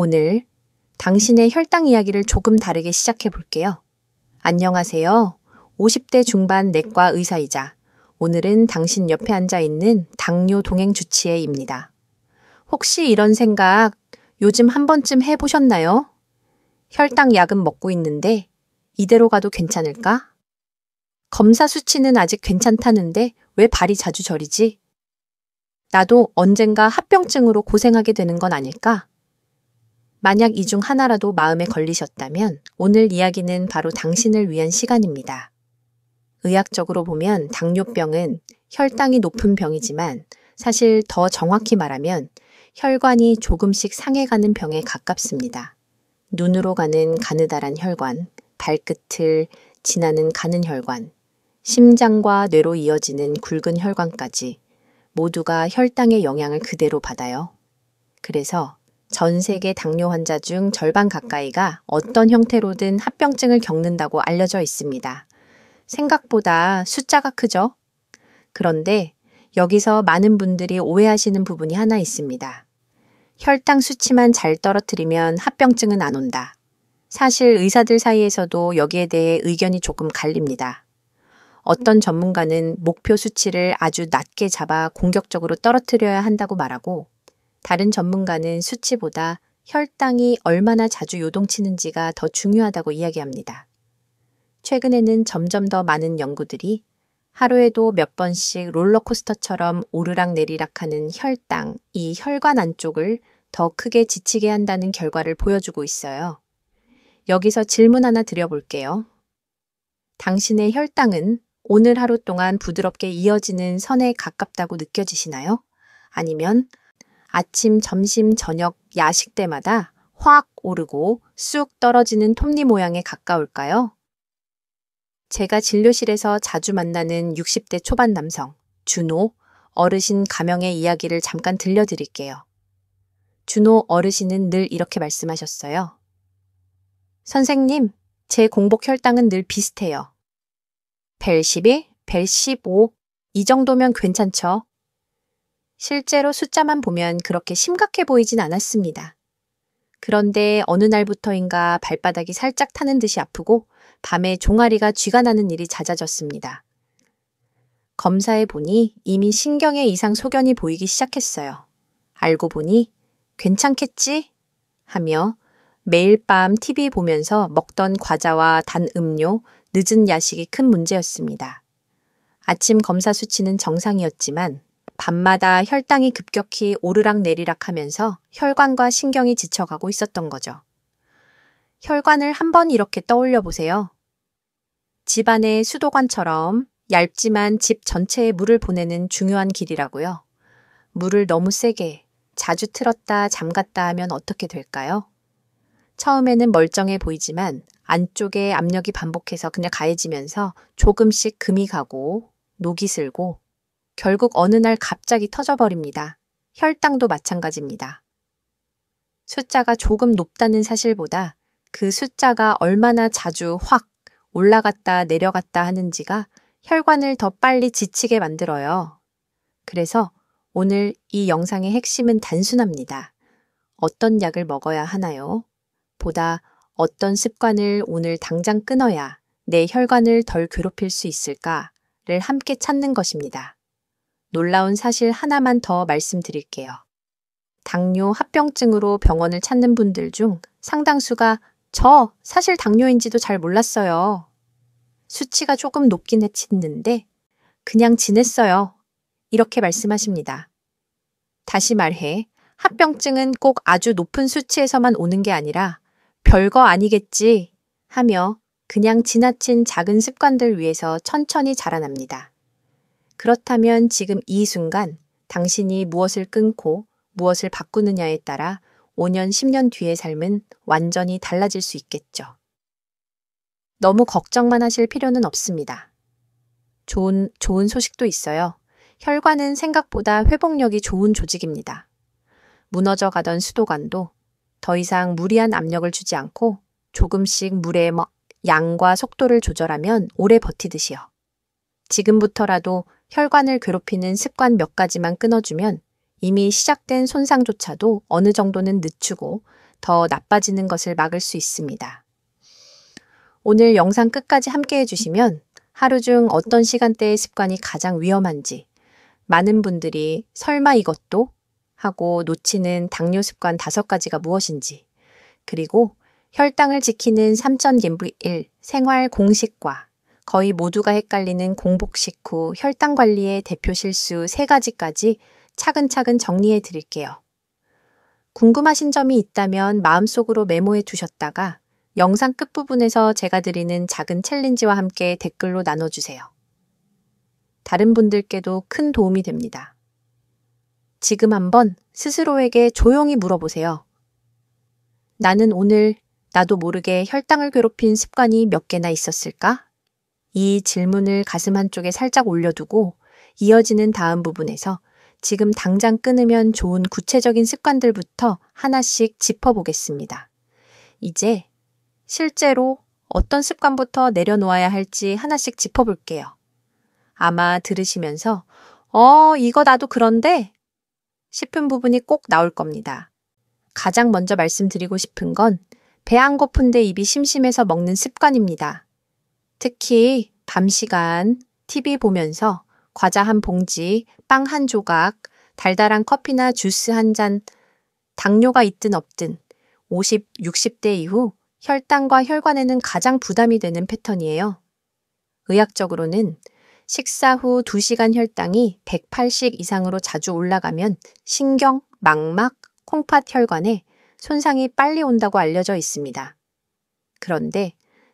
오늘 당신의 혈당 이야기를 조금 다르게 시작해 볼게요. 안녕하세요. 50대 중반 내과 의사이자 오늘은 당신 옆에 앉아 있는 당뇨 동행 주치의입니다. 혹시 이런 생각 요즘 한 번쯤 해보셨나요? 혈당 약은 먹고 있는데 이대로 가도 괜찮을까? 검사 수치는 아직 괜찮다는데 왜 발이 자주 저리지? 나도 언젠가 합병증으로 고생하게 되는 건 아닐까? 만약 이 중 하나라도 마음에 걸리셨다면 오늘 이야기는 바로 당신을 위한 시간입니다. 의학적으로 보면 당뇨병은 혈당이 높은 병이지만 사실 더 정확히 말하면 혈관이 조금씩 상해가는 병에 가깝습니다. 눈으로 가는 가느다란 혈관, 발끝을 지나는 가는 혈관, 심장과 뇌로 이어지는 굵은 혈관까지 모두가 혈당의 영향을 그대로 받아요. 그래서 전 세계 당뇨 환자 중 절반 가까이가 어떤 형태로든 합병증을 겪는다고 알려져 있습니다. 생각보다 숫자가 크죠? 그런데 여기서 많은 분들이 오해하시는 부분이 하나 있습니다. 혈당 수치만 잘 떨어뜨리면 합병증은 안 온다. 사실 의사들 사이에서도 여기에 대해 의견이 조금 갈립니다. 어떤 전문가는 목표 수치를 아주 낮게 잡아 공격적으로 떨어뜨려야 한다고 말하고 다른 전문가는 수치보다 혈당이 얼마나 자주 요동치는지가 더 중요하다고 이야기합니다. 최근에는 점점 더 많은 연구들이 하루에도 몇 번씩 롤러코스터처럼 오르락내리락하는 혈당, 이 혈관 안쪽을 더 크게 지치게 한다는 결과를 보여주고 있어요. 여기서 질문 하나 드려볼게요. 당신의 혈당은 오늘 하루 동안 부드럽게 이어지는 선에 가깝다고 느껴지시나요? 아니면 아침, 점심, 저녁, 야식 때마다 확 오르고 쑥 떨어지는 톱니 모양에 가까울까요? 제가 진료실에서 자주 만나는 60대 초반 남성, 준호, 어르신 가명의 이야기를 잠깐 들려드릴게요. 준호 어르신은 늘 이렇게 말씀하셨어요. 선생님, 제 공복 혈당은 늘 비슷해요. 벨 11, 벨 15, 이 정도면 괜찮죠? 실제로 숫자만 보면 그렇게 심각해 보이진 않았습니다. 그런데 어느 날부터인가 발바닥이 살짝 타는 듯이 아프고 밤에 종아리가 쥐가 나는 일이 잦아졌습니다. 검사해 보니 이미 신경에 이상 소견이 보이기 시작했어요. 알고 보니 괜찮겠지? 하며 매일 밤 TV 보면서 먹던 과자와 단 음료, 늦은 야식이 큰 문제였습니다. 아침 검사 수치는 정상이었지만 밤마다 혈당이 급격히 오르락내리락 하면서 혈관과 신경이 지쳐가고 있었던 거죠. 혈관을 한번 이렇게 떠올려 보세요. 집 안의 수도관처럼 얇지만 집 전체에 물을 보내는 중요한 길이라고요. 물을 너무 세게 자주 틀었다 잠갔다 하면 어떻게 될까요? 처음에는 멀쩡해 보이지만 안쪽에 압력이 반복해서 그냥 가해지면서 조금씩 금이 가고 녹이 슬고 결국 어느 날 갑자기 터져버립니다. 혈당도 마찬가지입니다. 숫자가 조금 높다는 사실보다 그 숫자가 얼마나 자주 확 올라갔다 내려갔다 하는지가 혈관을 더 빨리 지치게 만들어요. 그래서 오늘 이 영상의 핵심은 단순합니다. 어떤 약을 먹어야 하나요? 보다 어떤 습관을 오늘 당장 끊어야 내 혈관을 덜 괴롭힐 수 있을까를 함께 찾는 것입니다. 놀라운 사실 하나만 더 말씀드릴게요. 당뇨 합병증으로 병원을 찾는 분들 중 상당수가 저 사실 당뇨인지도 잘 몰랐어요. 수치가 조금 높긴 했는데 그냥 지냈어요. 이렇게 말씀하십니다. 다시 말해 합병증은 꼭 아주 높은 수치에서만 오는 게 아니라 별거 아니겠지 하며 그냥 지나친 작은 습관들 위해서 천천히 자라납니다. 그렇다면 지금 이 순간 당신이 무엇을 끊고 무엇을 바꾸느냐에 따라 5년, 10년 뒤의 삶은 완전히 달라질 수 있겠죠. 너무 걱정만 하실 필요는 없습니다. 좋은 소식도 있어요. 혈관은 생각보다 회복력이 좋은 조직입니다. 무너져 가던 수도관도 더 이상 무리한 압력을 주지 않고 조금씩 물의 양과 속도를 조절하면 오래 버티듯이요. 지금부터라도 혈관을 괴롭히는 습관 몇 가지만 끊어주면 이미 시작된 손상조차도 어느 정도는 늦추고 더 나빠지는 것을 막을 수 있습니다. 오늘 영상 끝까지 함께 해주시면 하루 중 어떤 시간대의 습관이 가장 위험한지, 많은 분들이 설마 이것도? 하고 놓치는 당뇨 습관 5가지가 무엇인지, 그리고 혈당을 지키는 3.1 생활 공식과 거의 모두가 헷갈리는 공복 식후 혈당 관리의 대표 실수 3가지까지 차근차근 정리해 드릴게요. 궁금하신 점이 있다면 마음속으로 메모해 두셨다가 영상 끝부분에서 제가 드리는 작은 챌린지와 함께 댓글로 나눠주세요. 다른 분들께도 큰 도움이 됩니다. 지금 한번 스스로에게 조용히 물어보세요. 나는 오늘 나도 모르게 혈당을 괴롭힌 습관이 몇 개나 있었을까? 이 질문을 가슴 한쪽에 살짝 올려두고 이어지는 다음 부분에서 지금 당장 끊으면 좋은 구체적인 습관들부터 하나씩 짚어보겠습니다. 이제 실제로 어떤 습관부터 내려놓아야 할지 하나씩 짚어볼게요. 아마 들으시면서 이거 나도 그런데? 싶은 부분이 꼭 나올 겁니다. 가장 먼저 말씀드리고 싶은 건 배 안 고픈데 입이 심심해서 먹는 습관입니다. 특히 밤 시간 TV 보면서 과자 한 봉지, 빵 한 조각, 달달한 커피나 주스 한 잔, 당뇨가 있든 없든 50, 60대 이후 혈당과 혈관에는 가장 부담이 되는 패턴이에요. 의학적으로는 식사 후 2시간 혈당이 180 이상으로 자주 올라가면 신경, 망막, 콩팥 혈관에 손상이 빨리 온다고 알려져 있습니다. 그런데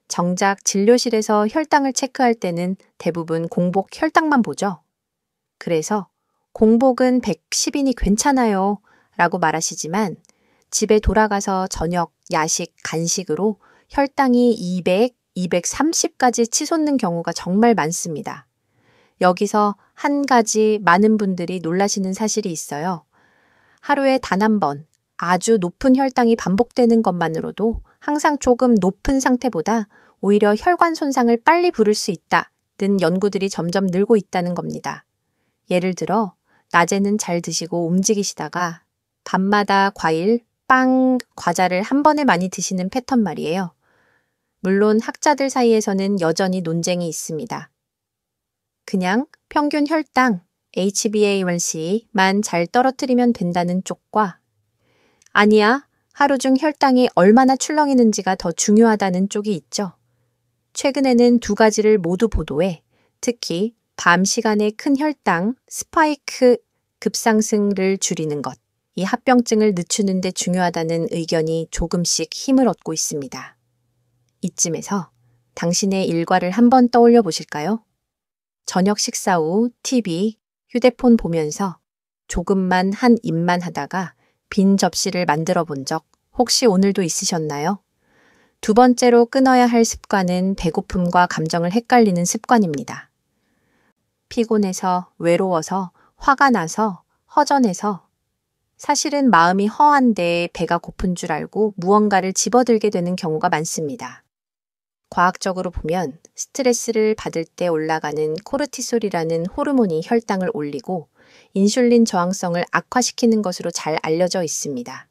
정작 진료실에서 혈당을 체크할 때는 대부분 공복 혈당만 보죠. 그래서 공복은 110이니 괜찮아요 라고 말하시지만 집에 돌아가서 저녁, 야식, 간식으로 혈당이 200, 230까지 치솟는 경우가 정말 많습니다. 여기서 한 가지 많은 분들이 놀라시는 사실이 있어요. 하루에 단 한 번 아주 높은 혈당이 반복되는 것만으로도 항상 조금 높은 상태보다 오히려 혈관 손상을 빨리 부를 수 있다는 연구들이 점점 늘고 있다는 겁니다. 예를 들어 낮에는 잘 드시고 움직이시다가 밤마다 과일, 빵, 과자를 한 번에 많이 드시는 패턴 말이에요. 물론 학자들 사이에서는 여전히 논쟁이 있습니다. 그냥 평균 혈당, HbA1c만 잘 떨어뜨리면 된다는 쪽과 아니야, 하루 중 혈당이 얼마나 출렁이는지가 더 중요하다는 쪽이 있죠. 최근에는 2가지를 모두 보도해 특히 밤 시간에 큰 혈당, 스파이크 급상승을 줄이는 것, 이 합병증을 늦추는 데 중요하다는 의견이 조금씩 힘을 얻고 있습니다. 이쯤에서 당신의 일과를 한번 떠올려 보실까요? 저녁 식사 후 TV, 휴대폰 보면서 조금만 한 입만 하다가 빈 접시를 만들어 본 적 혹시 오늘도 있으셨나요? 2번째로 끊어야 할 습관은 배고픔과 감정을 헷갈리는 습관입니다. 피곤해서, 외로워서, 화가 나서, 허전해서 사실은 마음이 허한데 배가 고픈 줄 알고 무언가를 집어들게 되는 경우가 많습니다. 과학적으로 보면 스트레스를 받을 때 올라가는 코르티솔이라는 호르몬이 혈당을 올리고 인슐린 저항성을 악화시키는 것으로 잘 알려져 있습니다.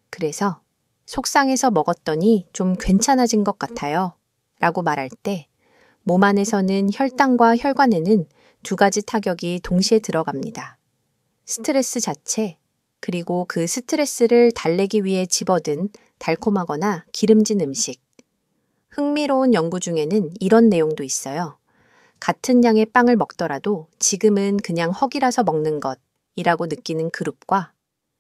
그래서 속상해서 먹었더니 좀 괜찮아진 것 같아요 라고 말할 때 몸 안에서는 혈당과 혈관에는 2가지 타격이 동시에 들어갑니다. 스트레스 자체, 그리고 그 스트레스를 달래기 위해 집어든 달콤하거나 기름진 음식. 흥미로운 연구 중에는 이런 내용도 있어요. 같은 양의 빵을 먹더라도 지금은 그냥 허기라서 먹는 것이라고 느끼는 그룹과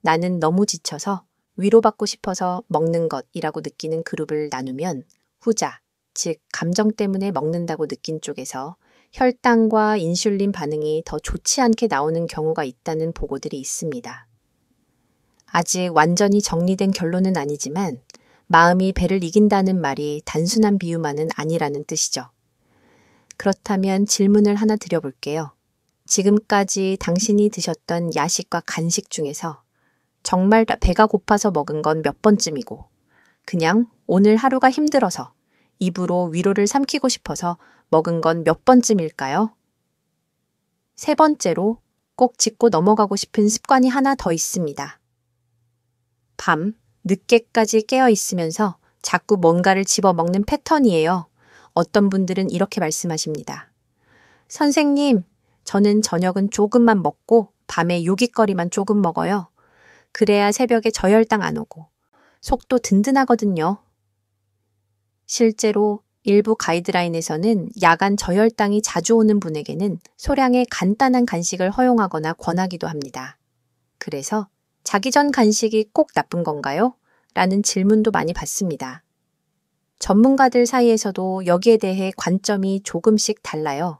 나는 너무 지쳐서 위로받고 싶어서 먹는 것이라고 느끼는 그룹을 나누면 후자, 즉 감정 때문에 먹는다고 느낀 쪽에서 혈당과 인슐린 반응이 더 좋지 않게 나오는 경우가 있다는 보고들이 있습니다. 아직 완전히 정리된 결론은 아니지만 마음이 배를 이긴다는 말이 단순한 비유만은 아니라는 뜻이죠. 그렇다면 질문을 하나 드려볼게요. 지금까지 당신이 드셨던 야식과 간식 중에서 정말 배가 고파서 먹은 건 몇 번쯤이고 그냥 오늘 하루가 힘들어서 입으로 위로를 삼키고 싶어서 먹은 건 몇 번쯤일까요? 3번째로 꼭 짚고 넘어가고 싶은 습관이 하나 더 있습니다. 밤 늦게까지 깨어 있으면서 자꾸 뭔가를 집어먹는 패턴이에요. 어떤 분들은 이렇게 말씀하십니다. 선생님, 저는 저녁은 조금만 먹고 밤에 요깃거리만 조금 먹어요. 그래야 새벽에 저혈당 안 오고 속도 든든하거든요. 실제로 일부 가이드라인에서는 야간 저혈당이 자주 오는 분에게는 소량의 간단한 간식을 허용하거나 권하기도 합니다. 그래서 자기 전 간식이 꼭 나쁜 건가요? 라는 질문도 많이 받습니다. 전문가들 사이에서도 여기에 대해 관점이 조금씩 달라요.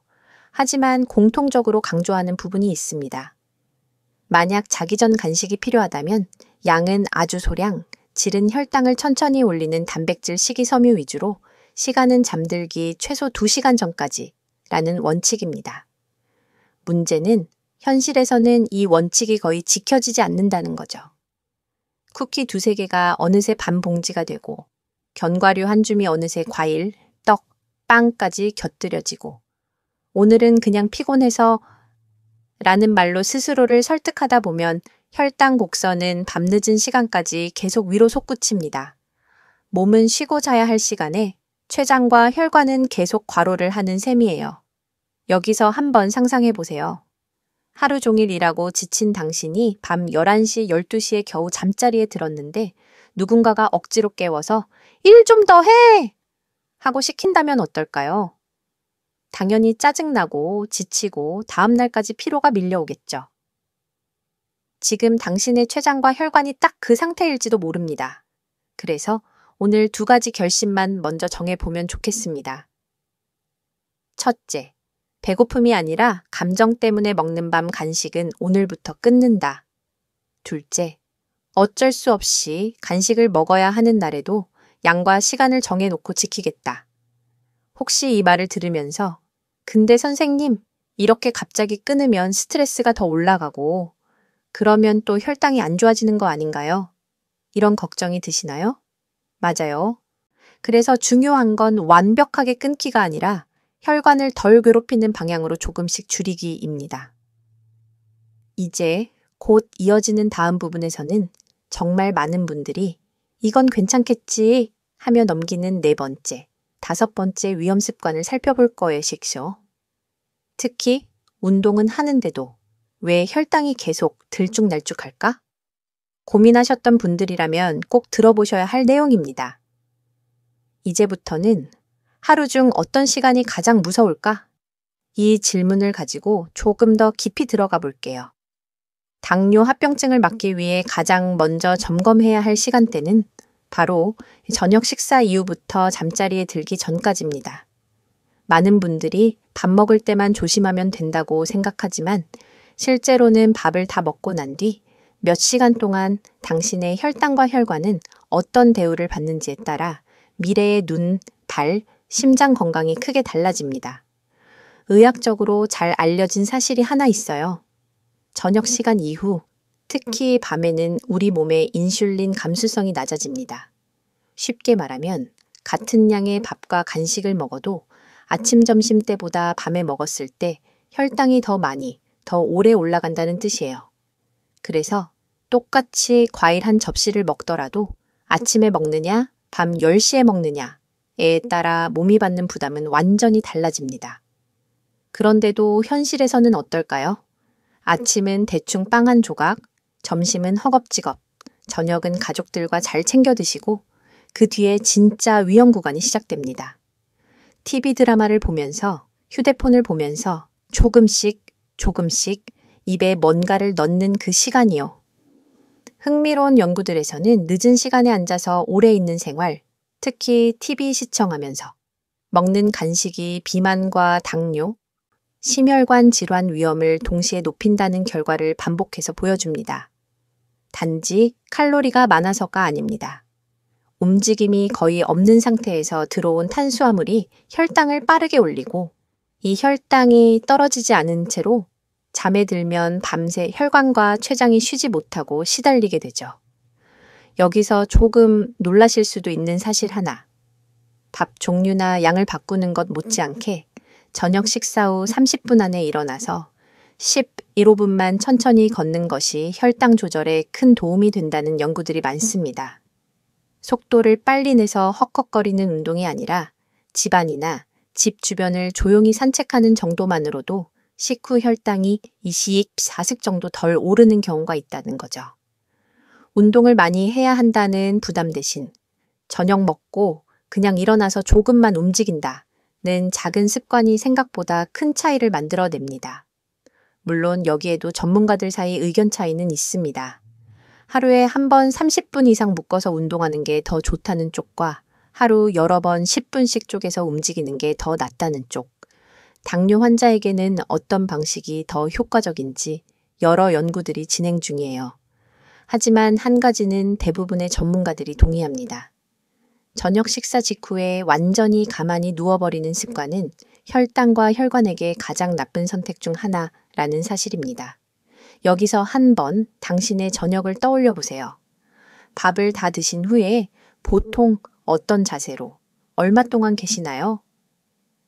하지만 공통적으로 강조하는 부분이 있습니다. 만약 자기 전 간식이 필요하다면 양은 아주 소량, 질은 혈당을 천천히 올리는 단백질 식이섬유 위주로 시간은 잠들기 최소 2시간 전까지 라는 원칙입니다. 문제는 현실에서는 이 원칙이 거의 지켜지지 않는다는 거죠. 쿠키 2-3개가 어느새 반 봉지가 되고 견과류 한 줌이 어느새 과일, 떡, 빵까지 곁들여지고 오늘은 그냥 피곤해서 라는 말로 스스로를 설득하다 보면 혈당 곡선은 밤늦은 시간까지 계속 위로 솟구칩니다. 몸은 쉬고 자야 할 시간에 췌장과 혈관은 계속 과로를 하는 셈이에요. 여기서 한번 상상해 보세요. 하루 종일 일하고 지친 당신이 밤 11시, 12시에 겨우 잠자리에 들었는데 누군가가 억지로 깨워서 일 좀 더 해! 하고 시킨다면 어떨까요? 당연히 짜증나고 지치고 다음 날까지 피로가 밀려오겠죠. 지금 당신의 췌장과 혈관이 딱 그 상태일지도 모릅니다. 그래서 오늘 2가지 결심만 먼저 정해보면 좋겠습니다. 첫째, 배고픔이 아니라 감정 때문에 먹는 밤 간식은 오늘부터 끊는다. 둘째, 어쩔 수 없이 간식을 먹어야 하는 날에도 양과 시간을 정해놓고 지키겠다. 혹시 이 말을 들으면서 근데 선생님, 이렇게 갑자기 끊으면 스트레스가 더 올라가고 그러면 또 혈당이 안 좋아지는 거 아닌가요? 이런 걱정이 드시나요? 맞아요. 그래서 중요한 건 완벽하게 끊기가 아니라 혈관을 덜 괴롭히는 방향으로 조금씩 줄이기입니다. 이제 곧 이어지는 다음 부분에서는 정말 많은 분들이 이건 괜찮겠지 하며 넘기는 4번째, 5번째 위험 습관을 살펴볼 거예요. 특히 운동은 하는데도 왜 혈당이 계속 들쭉날쭉할까? 고민하셨던 분들이라면 꼭 들어보셔야 할 내용입니다. 이제부터는 하루 중 어떤 시간이 가장 무서울까? 이 질문을 가지고 조금 더 깊이 들어가 볼게요. 당뇨 합병증을 막기 위해 가장 먼저 점검해야 할 시간대는 바로 저녁 식사 이후부터 잠자리에 들기 전까지입니다. 많은 분들이 밥 먹을 때만 조심하면 된다고 생각하지만 실제로는 밥을 다 먹고 난 뒤 몇 시간 동안 당신의 혈당과 혈관은 어떤 대우를 받는지에 따라 미래의 눈, 발, 심장 건강이 크게 달라집니다. 의학적으로 잘 알려진 사실이 하나 있어요. 저녁 시간 이후, 특히 밤에는 우리 몸의 인슐린 감수성이 낮아집니다. 쉽게 말하면 같은 양의 밥과 간식을 먹어도 아침, 점심 때보다 밤에 먹었을 때 혈당이 더 많이, 더 오래 올라간다는 뜻이에요. 그래서 똑같이 과일 한 접시를 먹더라도 아침에 먹느냐, 밤 10시에 먹느냐에 따라 몸이 받는 부담은 완전히 달라집니다. 그런데도 현실에서는 어떨까요? 아침은 대충 빵 한 조각, 점심은 허겁지겁, 저녁은 가족들과 잘 챙겨 드시고 그 뒤에 진짜 위험 구간이 시작됩니다. TV 드라마를 보면서, 휴대폰을 보면서 조금씩 입에 뭔가를 넣는 그 시간이요. 흥미로운 연구들에서는 늦은 시간에 앉아서 오래 있는 생활, 특히 TV 시청하면서 먹는 간식이 비만과 당뇨, 심혈관 질환 위험을 동시에 높인다는 결과를 반복해서 보여줍니다. 단지 칼로리가 많아서가 아닙니다. 움직임이 거의 없는 상태에서 들어온 탄수화물이 혈당을 빠르게 올리고 이 혈당이 떨어지지 않은 채로 잠에 들면 밤새 혈관과 췌장이 쉬지 못하고 시달리게 되죠. 여기서 조금 놀라실 수도 있는 사실 하나. 밥 종류나 양을 바꾸는 것 못지않게 저녁 식사 후 30분 안에 일어나서 15분만 천천히 걷는 것이 혈당 조절에 큰 도움이 된다는 연구들이 많습니다. 속도를 빨리 내서 헉헉거리는 운동이 아니라 집안이나 집 주변을 조용히 산책하는 정도만으로도 식후 혈당이 24식 정도 덜 오르는 경우가 있다는 거죠. 운동을 많이 해야 한다는 부담 대신 저녁 먹고 그냥 일어나서 조금만 움직인다는 작은 습관이 생각보다 큰 차이를 만들어냅니다. 물론 여기에도 전문가들 사이 의견 차이는 있습니다. 하루에 한 번 30분 이상 묶어서 운동하는 게 더 좋다는 쪽과 하루 여러 번 10분씩 쪼개서 움직이는 게 더 낫다는 쪽. 당뇨 환자에게는 어떤 방식이 더 효과적인지 여러 연구들이 진행 중이에요. 하지만 한 가지는 대부분의 전문가들이 동의합니다. 저녁 식사 직후에 완전히 가만히 누워버리는 습관은 혈당과 혈관에게 가장 나쁜 선택 중 하나라는 사실입니다. 여기서 한번 당신의 저녁을 떠올려 보세요. 밥을 다 드신 후에 보통 어떤 자세로, 얼마 동안 계시나요?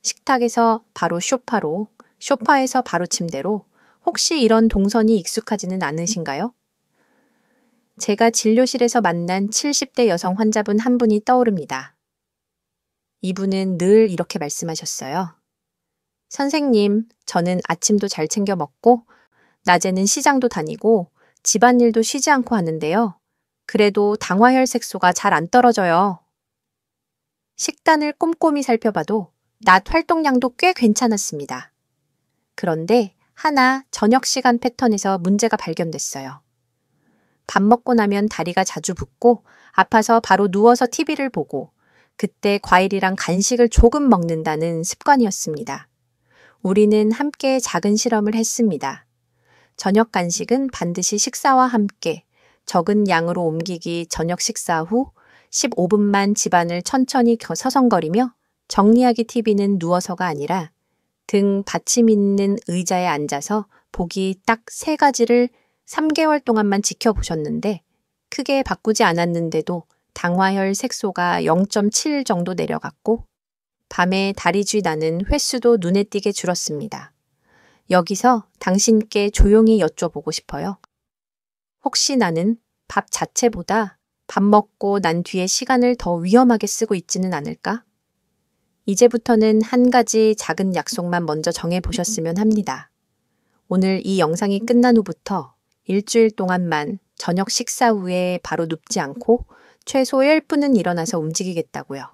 식탁에서 바로 소파로, 소파에서 바로 침대로, 혹시 이런 동선이 익숙하지는 않으신가요? 제가 진료실에서 만난 70대 여성 환자분 한 분이 떠오릅니다. 이분은 늘 이렇게 말씀하셨어요. 선생님, 저는 아침도 잘 챙겨 먹고, 낮에는 시장도 다니고, 집안일도 쉬지 않고 하는데요. 그래도 당화혈색소가 잘 안 떨어져요. 식단을 꼼꼼히 살펴봐도 낮 활동량도 꽤 괜찮았습니다. 그런데 하나 저녁 시간 패턴에서 문제가 발견됐어요. 밥 먹고 나면 다리가 자주 붓고 아파서 바로 누워서 TV를 보고 그때 과일이랑 간식을 조금 먹는다는 습관이었습니다. 우리는 함께 작은 실험을 했습니다. 저녁 간식은 반드시 식사와 함께 적은 양으로 옮기기 저녁 식사 후 15분만 집안을 천천히 서성거리며 정리하기 TV는 누워서가 아니라 등 받침 있는 의자에 앉아서 보기 딱 3가지를 3개월 동안만 지켜보셨는데 크게 바꾸지 않았는데도 당화혈 색소가 0.7 정도 내려갔고 밤에 다리쥐 나는 횟수도 눈에 띄게 줄었습니다. 여기서 당신께 조용히 여쭤보고 싶어요. 혹시 나는 밥 자체보다 밥 먹고 난 뒤에 시간을 더 위험하게 쓰고 있지는 않을까? 이제부터는 한 가지 작은 약속만 먼저 정해보셨으면 합니다. 오늘 이 영상이 끝난 후부터 일주일 동안만 저녁 식사 후에 바로 눕지 않고 최소 10분은 일어나서 움직이겠다고요.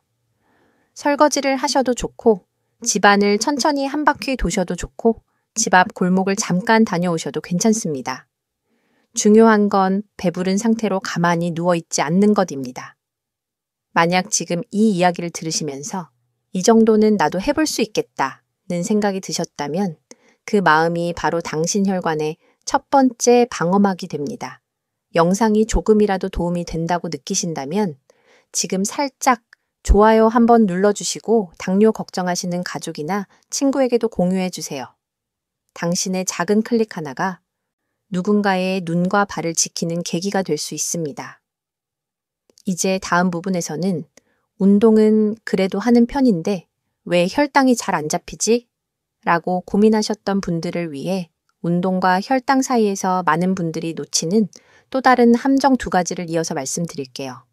설거지를 하셔도 좋고 집안을 천천히 한 바퀴 도셔도 좋고 집 앞 골목을 잠깐 다녀오셔도 괜찮습니다. 중요한 건 배부른 상태로 가만히 누워있지 않는 것입니다. 만약 지금 이 이야기를 들으시면서 이 정도는 나도 해볼 수 있겠다는 생각이 드셨다면 그 마음이 바로 당신 혈관의 첫 번째 방어막이 됩니다. 영상이 조금이라도 도움이 된다고 느끼신다면 지금 살짝 좋아요 한번 눌러주시고 당뇨 걱정하시는 가족이나 친구에게도 공유해주세요. 당신의 작은 클릭 하나가 누군가의 눈과 발을 지키는 계기가 될 수 있습니다. 이제 다음 부분에서는 운동은 그래도 하는 편인데 왜 혈당이 잘 안 잡히지? 라고 고민하셨던 분들을 위해 운동과 혈당 사이에서 많은 분들이 놓치는 또 다른 함정 2가지를 이어서 말씀드릴게요.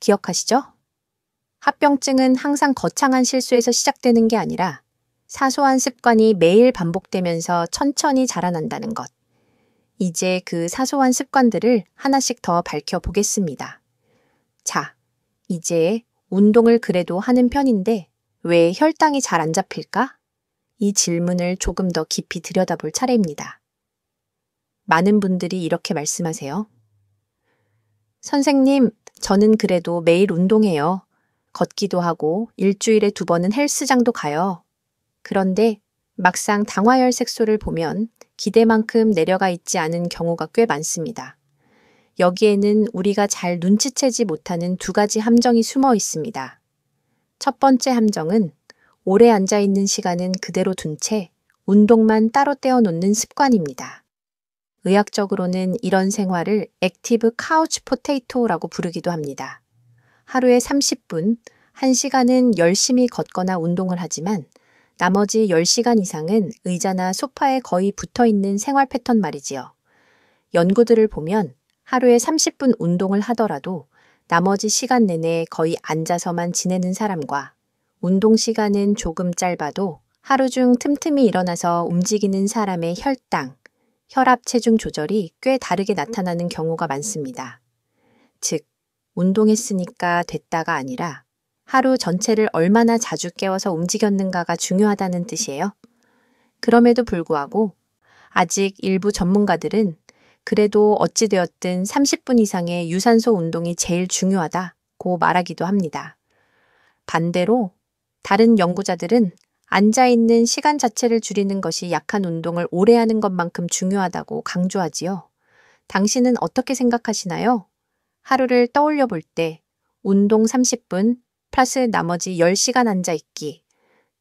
기억하시죠? 합병증은 항상 거창한 실수에서 시작되는 게 아니라 사소한 습관이 매일 반복되면서 천천히 자라난다는 것. 이제 그 사소한 습관들을 하나씩 더 밝혀보겠습니다. 자, 이제 운동을 그래도 하는 편인데 왜 혈당이 잘 안 잡힐까? 이 질문을 조금 더 깊이 들여다볼 차례입니다. 많은 분들이 이렇게 말씀하세요. 선생님, 저는 그래도 매일 운동해요. 걷기도 하고 일주일에 2번은 헬스장도 가요. 그런데 막상 당화혈 색소를 보면 기대만큼 내려가 있지 않은 경우가 꽤 많습니다. 여기에는 우리가 잘 눈치채지 못하는 2가지 함정이 숨어 있습니다. 첫 번째 함정은 오래 앉아있는 시간은 그대로 둔 채 운동만 따로 떼어놓는 습관입니다. 의학적으로는 이런 생활을 액티브 카우치 포테이토라고 부르기도 합니다. 하루에 30분, 1시간은 열심히 걷거나 운동을 하지만 나머지 10시간 이상은 의자나 소파에 거의 붙어있는 생활 패턴 말이지요. 연구들을 보면 하루에 30분 운동을 하더라도 나머지 시간 내내 거의 앉아서만 지내는 사람과 운동 시간은 조금 짧아도 하루 중 틈틈이 일어나서 움직이는 사람의 혈당, 혈압 체중 조절이 꽤 다르게 나타나는 경우가 많습니다. 즉, 운동했으니까 됐다가 아니라 하루 전체를 얼마나 자주 깨워서 움직였는가가 중요하다는 뜻이에요. 그럼에도 불구하고 아직 일부 전문가들은 그래도 어찌되었든 30분 이상의 유산소 운동이 제일 중요하다고 말하기도 합니다. 반대로 다른 연구자들은 앉아있는 시간 자체를 줄이는 것이 약한 운동을 오래 하는 것만큼 중요하다고 강조하지요. 당신은 어떻게 생각하시나요? 하루를 떠올려 볼 때 운동 30분 플러스 나머지 10시간 앉아있기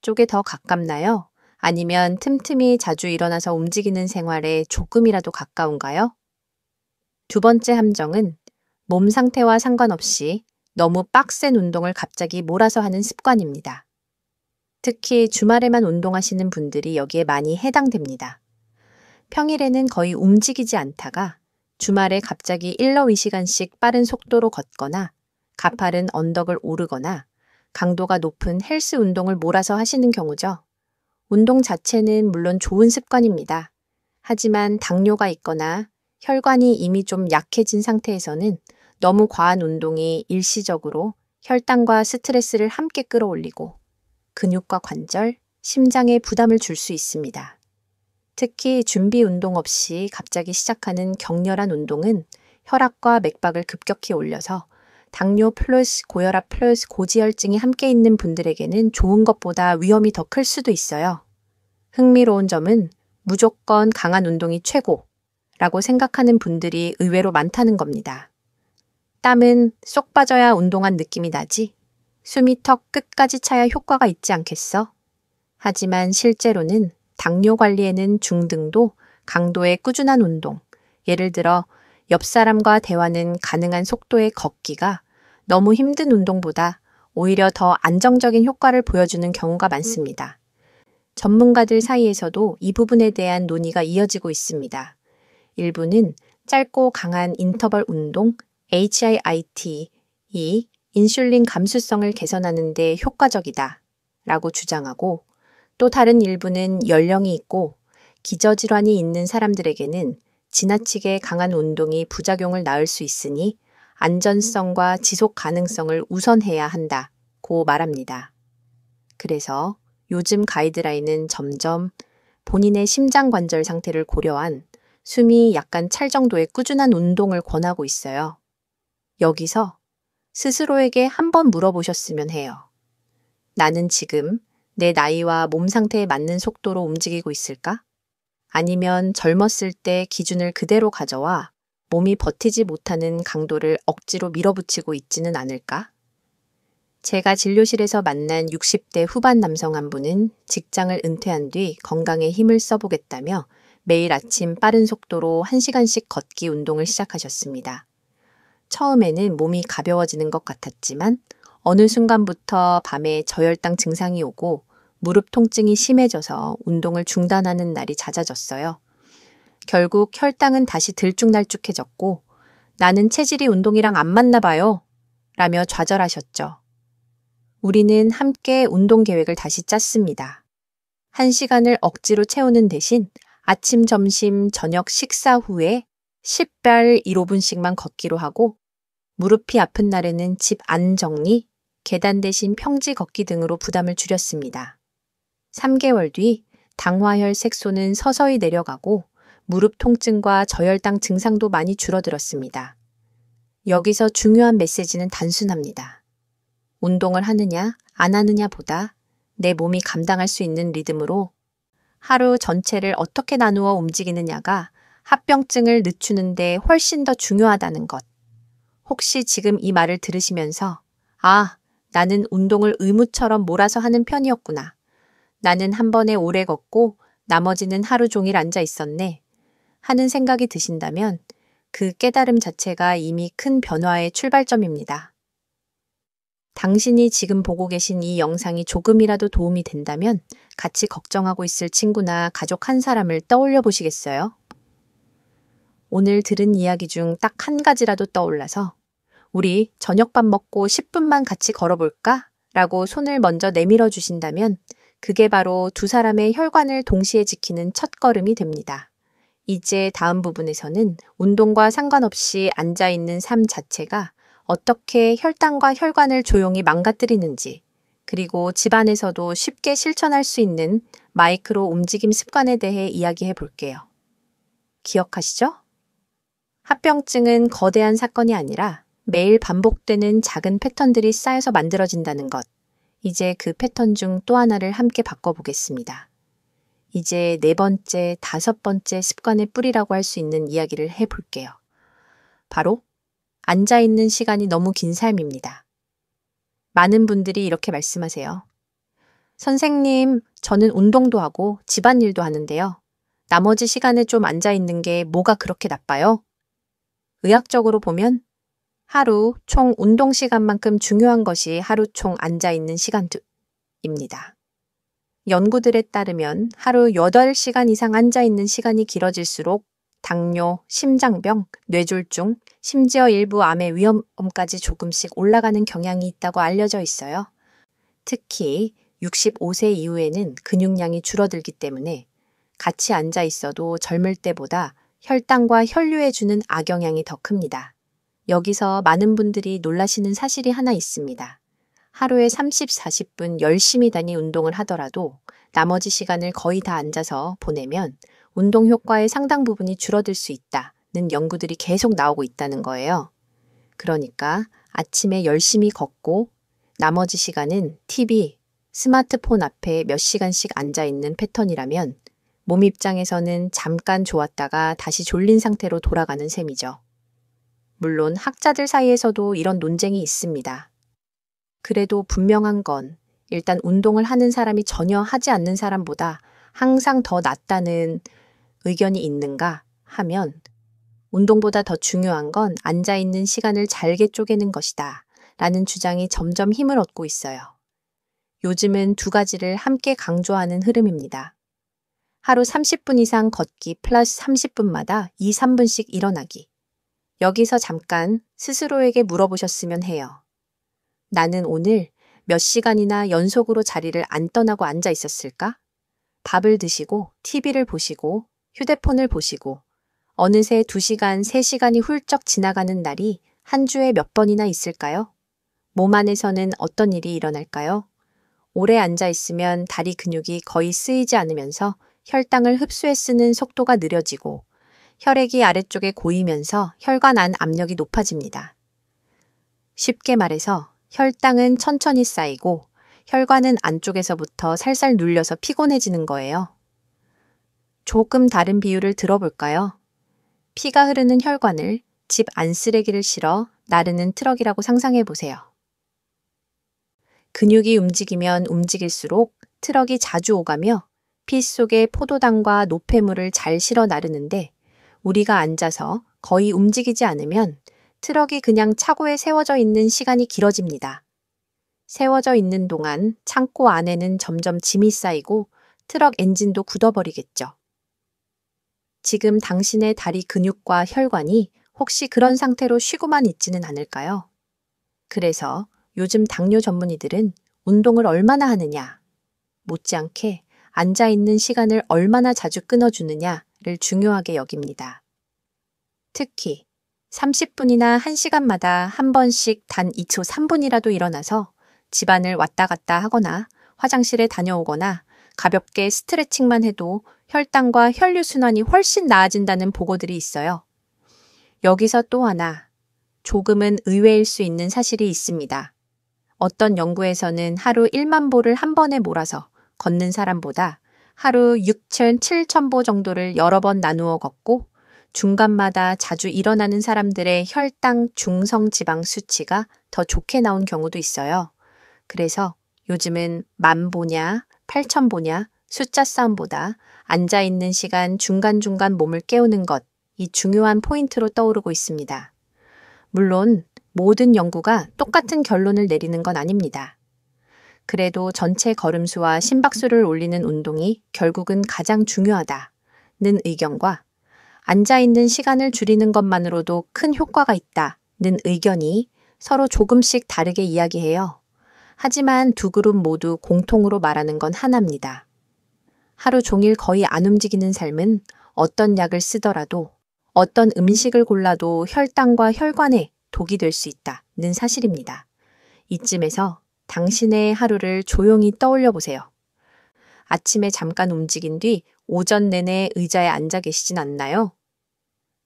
쪽에 더 가깝나요? 아니면 틈틈이 자주 일어나서 움직이는 생활에 조금이라도 가까운가요? 두 번째 함정은 몸 상태와 상관없이 너무 빡센 운동을 갑자기 몰아서 하는 습관입니다. 특히 주말에만 운동하시는 분들이 여기에 많이 해당됩니다. 평일에는 거의 움직이지 않다가 주말에 갑자기 일러 2시간씩 빠른 속도로 걷거나 가파른 언덕을 오르거나 강도가 높은 헬스 운동을 몰아서 하시는 경우죠. 운동 자체는 물론 좋은 습관입니다. 하지만 당뇨가 있거나 혈관이 이미 좀 약해진 상태에서는 너무 과한 운동이 일시적으로 혈당과 스트레스를 함께 끌어올리고 근육과 관절, 심장에 부담을 줄 수 있습니다. 특히 준비 운동 없이 갑자기 시작하는 격렬한 운동은 혈압과 맥박을 급격히 올려서 당뇨 플러스 고혈압 플러스 고지혈증이 함께 있는 분들에게는 좋은 것보다 위험이 더 클 수도 있어요. 흥미로운 점은 무조건 강한 운동이 최고라고 생각하는 분들이 의외로 많다는 겁니다. 땀은 쏙 빠져야 운동한 느낌이 나지? 숨이 턱 끝까지 차야 효과가 있지 않겠어? 하지만 실제로는 당뇨 관리에는 중등도, 강도의 꾸준한 운동, 예를 들어 옆 사람과 대화는 가능한 속도의 걷기가 너무 힘든 운동보다 오히려 더 안정적인 효과를 보여주는 경우가 많습니다. 전문가들 사이에서도 이 부분에 대한 논의가 이어지고 있습니다. 일부는 짧고 강한 인터벌 운동, HIIT이 인슐린 감수성을 개선하는 데 효과적이다 라고 주장하고 또 다른 일부는 연령이 있고 기저질환이 있는 사람들에게는 지나치게 강한 운동이 부작용을 낳을 수 있으니 안전성과 지속 가능성을 우선해야 한다고 말합니다. 그래서 요즘 가이드라인은 점점 본인의 심장 관절 상태를 고려한 숨이 약간 찰 정도의 꾸준한 운동을 권하고 있어요. 여기서 스스로에게 한번 물어보셨으면 해요. 나는 지금 내 나이와 몸 상태에 맞는 속도로 움직이고 있을까? 아니면 젊었을 때 기준을 그대로 가져와 몸이 버티지 못하는 강도를 억지로 밀어붙이고 있지는 않을까? 제가 진료실에서 만난 60대 후반 남성 한 분은 직장을 은퇴한 뒤 건강에 힘을 써보겠다며 매일 아침 빠른 속도로 1시간씩 걷기 운동을 시작하셨습니다. 처음에는 몸이 가벼워지는 것 같았지만 어느 순간부터 밤에 저혈당 증상이 오고 무릎 통증이 심해져서 운동을 중단하는 날이 잦아졌어요. 결국 혈당은 다시 들쭉날쭉해졌고 나는 체질이 운동이랑 안 맞나 봐요 라며 좌절하셨죠. 우리는 함께 운동 계획을 다시 짰습니다. 1시간을 억지로 채우는 대신 아침, 점심, 저녁 식사 후에 10발 15분씩만 걷기로 하고 무릎이 아픈 날에는 집 안 정리, 계단 대신 평지 걷기 등으로 부담을 줄였습니다. 3개월 뒤 당화혈 색소는 서서히 내려가고 무릎 통증과 저혈당 증상도 많이 줄어들었습니다. 여기서 중요한 메시지는 단순합니다. 운동을 하느냐 안 하느냐보다 내 몸이 감당할 수 있는 리듬으로 하루 전체를 어떻게 나누어 움직이느냐가 합병증을 늦추는데 훨씬 더 중요하다는 것. 혹시 지금 이 말을 들으시면서 나는 운동을 의무처럼 몰아서 하는 편이었구나. 나는 한 번에 오래 걷고 나머지는 하루 종일 앉아 있었네. 하는 생각이 드신다면 그 깨달음 자체가 이미 큰 변화의 출발점입니다. 당신이 지금 보고 계신 이 영상이 조금이라도 도움이 된다면 같이 걱정하고 있을 친구나 가족 한 사람을 떠올려 보시겠어요? 오늘 들은 이야기 중 딱 한 가지라도 떠올라서 우리 저녁밥 먹고 10분만 같이 걸어볼까? 라고 손을 먼저 내밀어 주신다면 그게 바로 두 사람의 혈관을 동시에 지키는 첫걸음이 됩니다. 이제 다음 부분에서는 운동과 상관없이 앉아있는 삶 자체가 어떻게 혈당과 혈관을 조용히 망가뜨리는지, 그리고 집안에서도 쉽게 실천할 수 있는 마이크로 움직임 습관에 대해 이야기해 볼게요. 기억하시죠? 합병증은 거대한 사건이 아니라 매일 반복되는 작은 패턴들이 쌓여서 만들어진다는 것. 이제 그 패턴 중 또 하나를 함께 바꿔보겠습니다. 이제 4번째, 5번째 습관의 뿌리라고 할 수 있는 이야기를 해볼게요. 바로 앉아있는 시간이 너무 긴 삶입니다. 많은 분들이 이렇게 말씀하세요. 선생님, 저는 운동도 하고 집안일도 하는데요. 나머지 시간에 좀 앉아있는 게 뭐가 그렇게 나빠요? 의학적으로 보면 하루 총 운동 시간만큼 중요한 것이 하루 총 앉아있는 시간입니다. 연구들에 따르면 하루 8시간 이상 앉아있는 시간이 길어질수록 당뇨, 심장병, 뇌졸중, 심지어 일부 암의 위험까지 조금씩 올라가는 경향이 있다고 알려져 있어요. 특히 65세 이후에는 근육량이 줄어들기 때문에 같이 앉아 있어도 젊을 때보다 혈당과 혈류에 주는 악영향이 더 큽니다. 여기서 많은 분들이 놀라시는 사실이 하나 있습니다. 하루에 30, 40분 열심히 운동을 하더라도 나머지 시간을 거의 다 앉아서 보내면 운동 효과의 상당 부분이 줄어들 수 있다는 연구들이 계속 나오고 있다는 거예요. 그러니까 아침에 열심히 걷고 나머지 시간은 TV, 스마트폰 앞에 몇 시간씩 앉아있는 패턴이라면 몸 입장에서는 잠깐 좋았다가 다시 졸린 상태로 돌아가는 셈이죠. 물론 학자들 사이에서도 이런 논쟁이 있습니다. 그래도 분명한 건 일단 운동을 하는 사람이 전혀 하지 않는 사람보다 항상 더 낫다는 의견이 있는가 하면 운동보다 더 중요한 건 앉아있는 시간을 잘게 쪼개는 것이다 라는 주장이 점점 힘을 얻고 있어요. 요즘은 두 가지를 함께 강조하는 흐름입니다. 하루 30분 이상 걷기 플러스 30분마다 2, 3분씩 일어나기. 여기서 잠깐 스스로에게 물어보셨으면 해요. 나는 오늘 몇 시간이나 연속으로 자리를 안 떠나고 앉아 있었을까? 밥을 드시고 TV를 보시고 휴대폰을 보시고 어느새 2시간, 3시간이 훌쩍 지나가는 날이 한 주에 몇 번이나 있을까요? 몸 안에서는 어떤 일이 일어날까요? 오래 앉아 있으면 다리 근육이 거의 쓰이지 않으면서 혈당을 흡수해 쓰는 속도가 느려지고 혈액이 아래쪽에 고이면서 혈관 안 압력이 높아집니다. 쉽게 말해서 혈당은 천천히 쌓이고 혈관은 안쪽에서부터 살살 눌려서 피곤해지는 거예요. 조금 다른 비유를 들어볼까요? 피가 흐르는 혈관을 집 안 쓰레기를 실어 나르는 트럭이라고 상상해 보세요. 근육이 움직이면 움직일수록 트럭이 자주 오가며 피 속에 포도당과 노폐물을 잘 실어 나르는데 우리가 앉아서 거의 움직이지 않으면 트럭이 그냥 차고에 세워져 있는 시간이 길어집니다. 세워져 있는 동안 창고 안에는 점점 짐이 쌓이고 트럭 엔진도 굳어버리겠죠. 지금 당신의 다리 근육과 혈관이 혹시 그런 상태로 쉬고만 있지는 않을까요? 그래서 요즘 당뇨 전문의들은 운동을 얼마나 하느냐, 못지않게 앉아있는 시간을 얼마나 자주 끊어주느냐를 중요하게 여깁니다. 특히 30분이나 1시간마다 한 번씩 단 2초 3분이라도 일어나서 집안을 왔다 갔다 하거나 화장실에 다녀오거나 가볍게 스트레칭만 해도 혈당과 혈류순환이 훨씬 나아진다는 보고들이 있어요. 여기서 또 하나, 조금은 의외일 수 있는 사실이 있습니다. 어떤 연구에서는 하루 1만 보를 한 번에 몰아서 걷는 사람보다 하루 6천, 7천 보 정도를 여러 번 나누어 걷고 중간마다 자주 일어나는 사람들의 혈당 중성지방 수치가 더 좋게 나온 경우도 있어요. 그래서 요즘은 10,000보냐, 8,000보냐 숫자 싸움보다 앉아있는 시간 중간중간 몸을 깨우는 것, 이 중요한 포인트로 떠오르고 있습니다. 물론 모든 연구가 똑같은 결론을 내리는 건 아닙니다. 그래도 전체 걸음수와 심박수를 올리는 운동이 결국은 가장 중요하다는 의견과 앉아있는 시간을 줄이는 것만으로도 큰 효과가 있다는 의견이 서로 조금씩 다르게 이야기해요. 하지만 두 그룹 모두 공통으로 말하는 건 하나입니다. 하루 종일 거의 안 움직이는 삶은 어떤 약을 쓰더라도 어떤 음식을 골라도 혈당과 혈관에 독이 될 수 있다는 사실입니다. 이쯤에서 당신의 하루를 조용히 떠올려 보세요. 아침에 잠깐 움직인 뒤 오전 내내 의자에 앉아 계시진 않나요?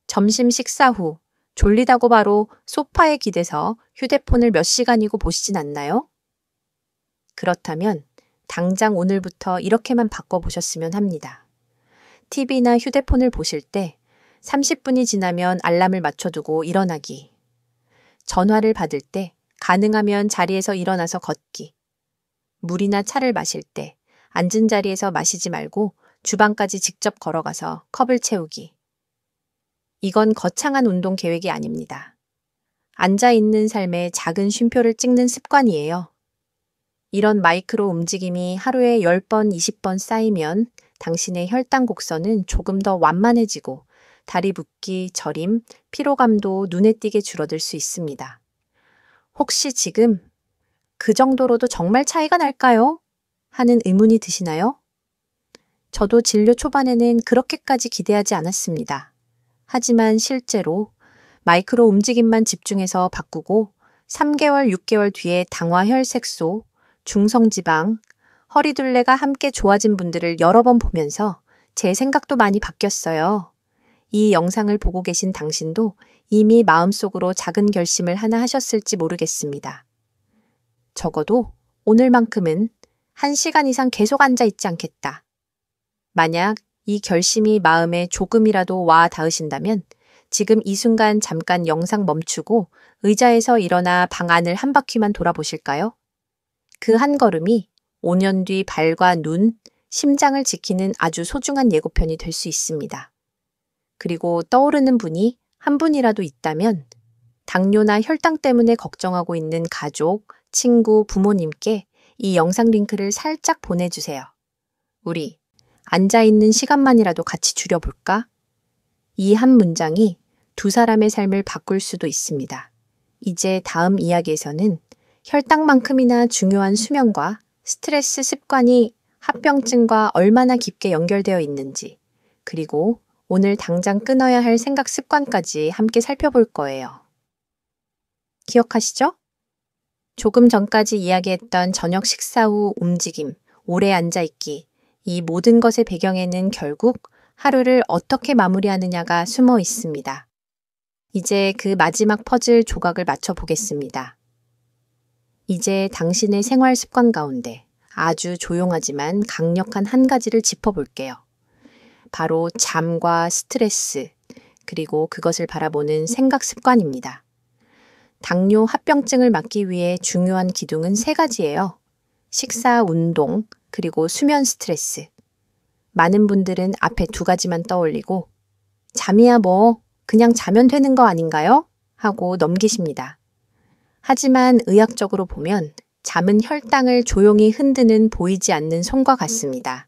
점심 식사 후 졸리다고 바로 소파에 기대서 휴대폰을 몇 시간이고 보시진 않나요? 그렇다면 당장 오늘부터 이렇게만 바꿔보셨으면 합니다. TV나 휴대폰을 보실 때 30분이 지나면 알람을 맞춰두고 일어나기. 전화를 받을 때 가능하면 자리에서 일어나서 걷기. 물이나 차를 마실 때 앉은 자리에서 마시지 말고 주방까지 직접 걸어가서 컵을 채우기. 이건 거창한 운동 계획이 아닙니다. 앉아있는 삶에 작은 쉼표를 찍는 습관이에요. 이런 마이크로 움직임이 하루에 10번, 20번 쌓이면 당신의 혈당 곡선은 조금 더 완만해지고 다리 붓기, 저림, 피로감도 눈에 띄게 줄어들 수 있습니다. 혹시 지금 그 정도로도 정말 차이가 날까요? 하는 의문이 드시나요? 저도 진료 초반에는 그렇게까지 기대하지 않았습니다. 하지만 실제로 마이크로 움직임만 집중해서 바꾸고 3개월, 6개월 뒤에 당화혈색소, 중성지방, 허리둘레가 함께 좋아진 분들을 여러 번 보면서 제 생각도 많이 바뀌었어요. 이 영상을 보고 계신 당신도 이미 마음속으로 작은 결심을 하나 하셨을지 모르겠습니다. 적어도 오늘만큼은 1시간 이상 계속 앉아 있지 않겠다. 만약 이 결심이 마음에 조금이라도 와 닿으신다면 지금 이 순간 잠깐 영상 멈추고 의자에서 일어나 방 안을 한 바퀴만 돌아보실까요? 그 한 걸음이 5년 뒤 발과 눈, 심장을 지키는 아주 소중한 예고편이 될 수 있습니다. 그리고 떠오르는 분이 한 분이라도 있다면 당뇨나 혈당 때문에 걱정하고 있는 가족, 친구, 부모님께 이 영상 링크를 살짝 보내주세요. 우리 앉아있는 시간만이라도 같이 줄여볼까? 이 한 문장이 두 사람의 삶을 바꿀 수도 있습니다. 이제 다음 이야기에서는 혈당만큼이나 중요한 수면과 스트레스 습관이 합병증과 얼마나 깊게 연결되어 있는지, 그리고 오늘 당장 끊어야 할 생각 습관까지 함께 살펴볼 거예요. 기억하시죠? 조금 전까지 이야기했던 저녁 식사 후 움직임, 오래 앉아있기, 이 모든 것의 배경에는 결국 하루를 어떻게 마무리하느냐가 숨어 있습니다. 이제 그 마지막 퍼즐 조각을 맞춰보겠습니다. 이제 당신의 생활 습관 가운데 아주 조용하지만 강력한 한 가지를 짚어볼게요. 바로 잠과 스트레스, 그리고 그것을 바라보는 생각 습관입니다. 당뇨 합병증을 막기 위해 중요한 기둥은 3가지예요. 식사, 운동, 그리고 수면 스트레스. 많은 분들은 앞에 2가지만 떠올리고 잠이야 뭐 그냥 자면 되는 거 아닌가요? 하고 넘기십니다. 하지만 의학적으로 보면 잠은 혈당을 조용히 흔드는 보이지 않는 손과 같습니다.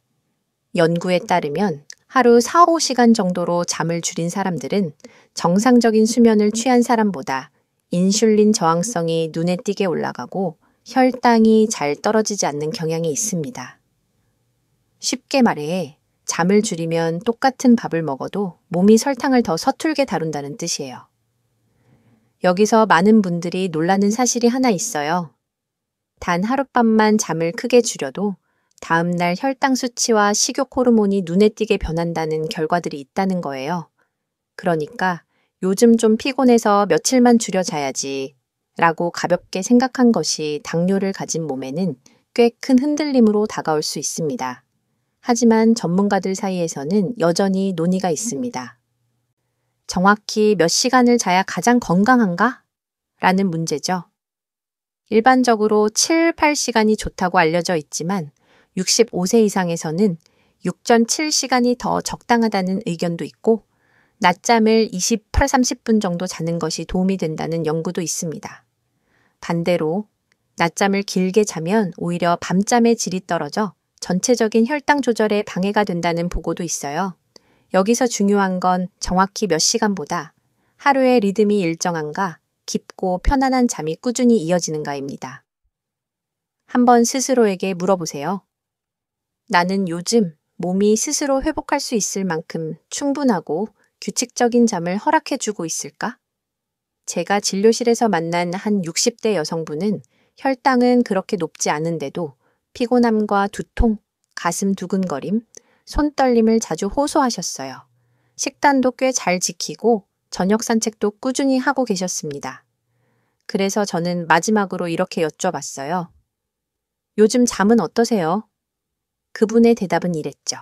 연구에 따르면 하루 4-5시간 정도로 잠을 줄인 사람들은 정상적인 수면을 취한 사람보다 인슐린 저항성이 눈에 띄게 올라가고 혈당이 잘 떨어지지 않는 경향이 있습니다. 쉽게 말해 잠을 줄이면 똑같은 밥을 먹어도 몸이 설탕을 더 서툴게 다룬다는 뜻이에요. 여기서 많은 분들이 놀라는 사실이 하나 있어요. 단 하룻밤만 잠을 크게 줄여도 다음날 혈당 수치와 식욕 호르몬이 눈에 띄게 변한다는 결과들이 있다는 거예요. 그러니까 요즘 좀 피곤해서 며칠만 줄여 자야지 라고 가볍게 생각한 것이 당뇨를 가진 몸에는 꽤 큰 흔들림으로 다가올 수 있습니다. 하지만 전문가들 사이에서는 여전히 논의가 있습니다. 정확히 몇 시간을 자야 가장 건강한가? 라는 문제죠. 일반적으로 7-8시간이 좋다고 알려져 있지만 65세 이상에서는 6.7시간이 더 적당하다는 의견도 있고 낮잠을 28-30분 정도 자는 것이 도움이 된다는 연구도 있습니다. 반대로 낮잠을 길게 자면 오히려 밤잠의 질이 떨어져 전체적인 혈당 조절에 방해가 된다는 보고도 있어요. 여기서 중요한 건 정확히 몇 시간보다 하루의 리듬이 일정한가, 깊고 편안한 잠이 꾸준히 이어지는가입니다. 한번 스스로에게 물어보세요. 나는 요즘 몸이 스스로 회복할 수 있을 만큼 충분하고 규칙적인 잠을 허락해주고 있을까? 제가 진료실에서 만난 한 60대 여성분은 혈당은 그렇게 높지 않은데도 피곤함과 두통, 가슴 두근거림, 손떨림을 자주 호소하셨어요. 식단도 꽤 잘 지키고 저녁 산책도 꾸준히 하고 계셨습니다. 그래서 저는 마지막으로 이렇게 여쭤봤어요. 요즘 잠은 어떠세요? 그분의 대답은 이랬죠.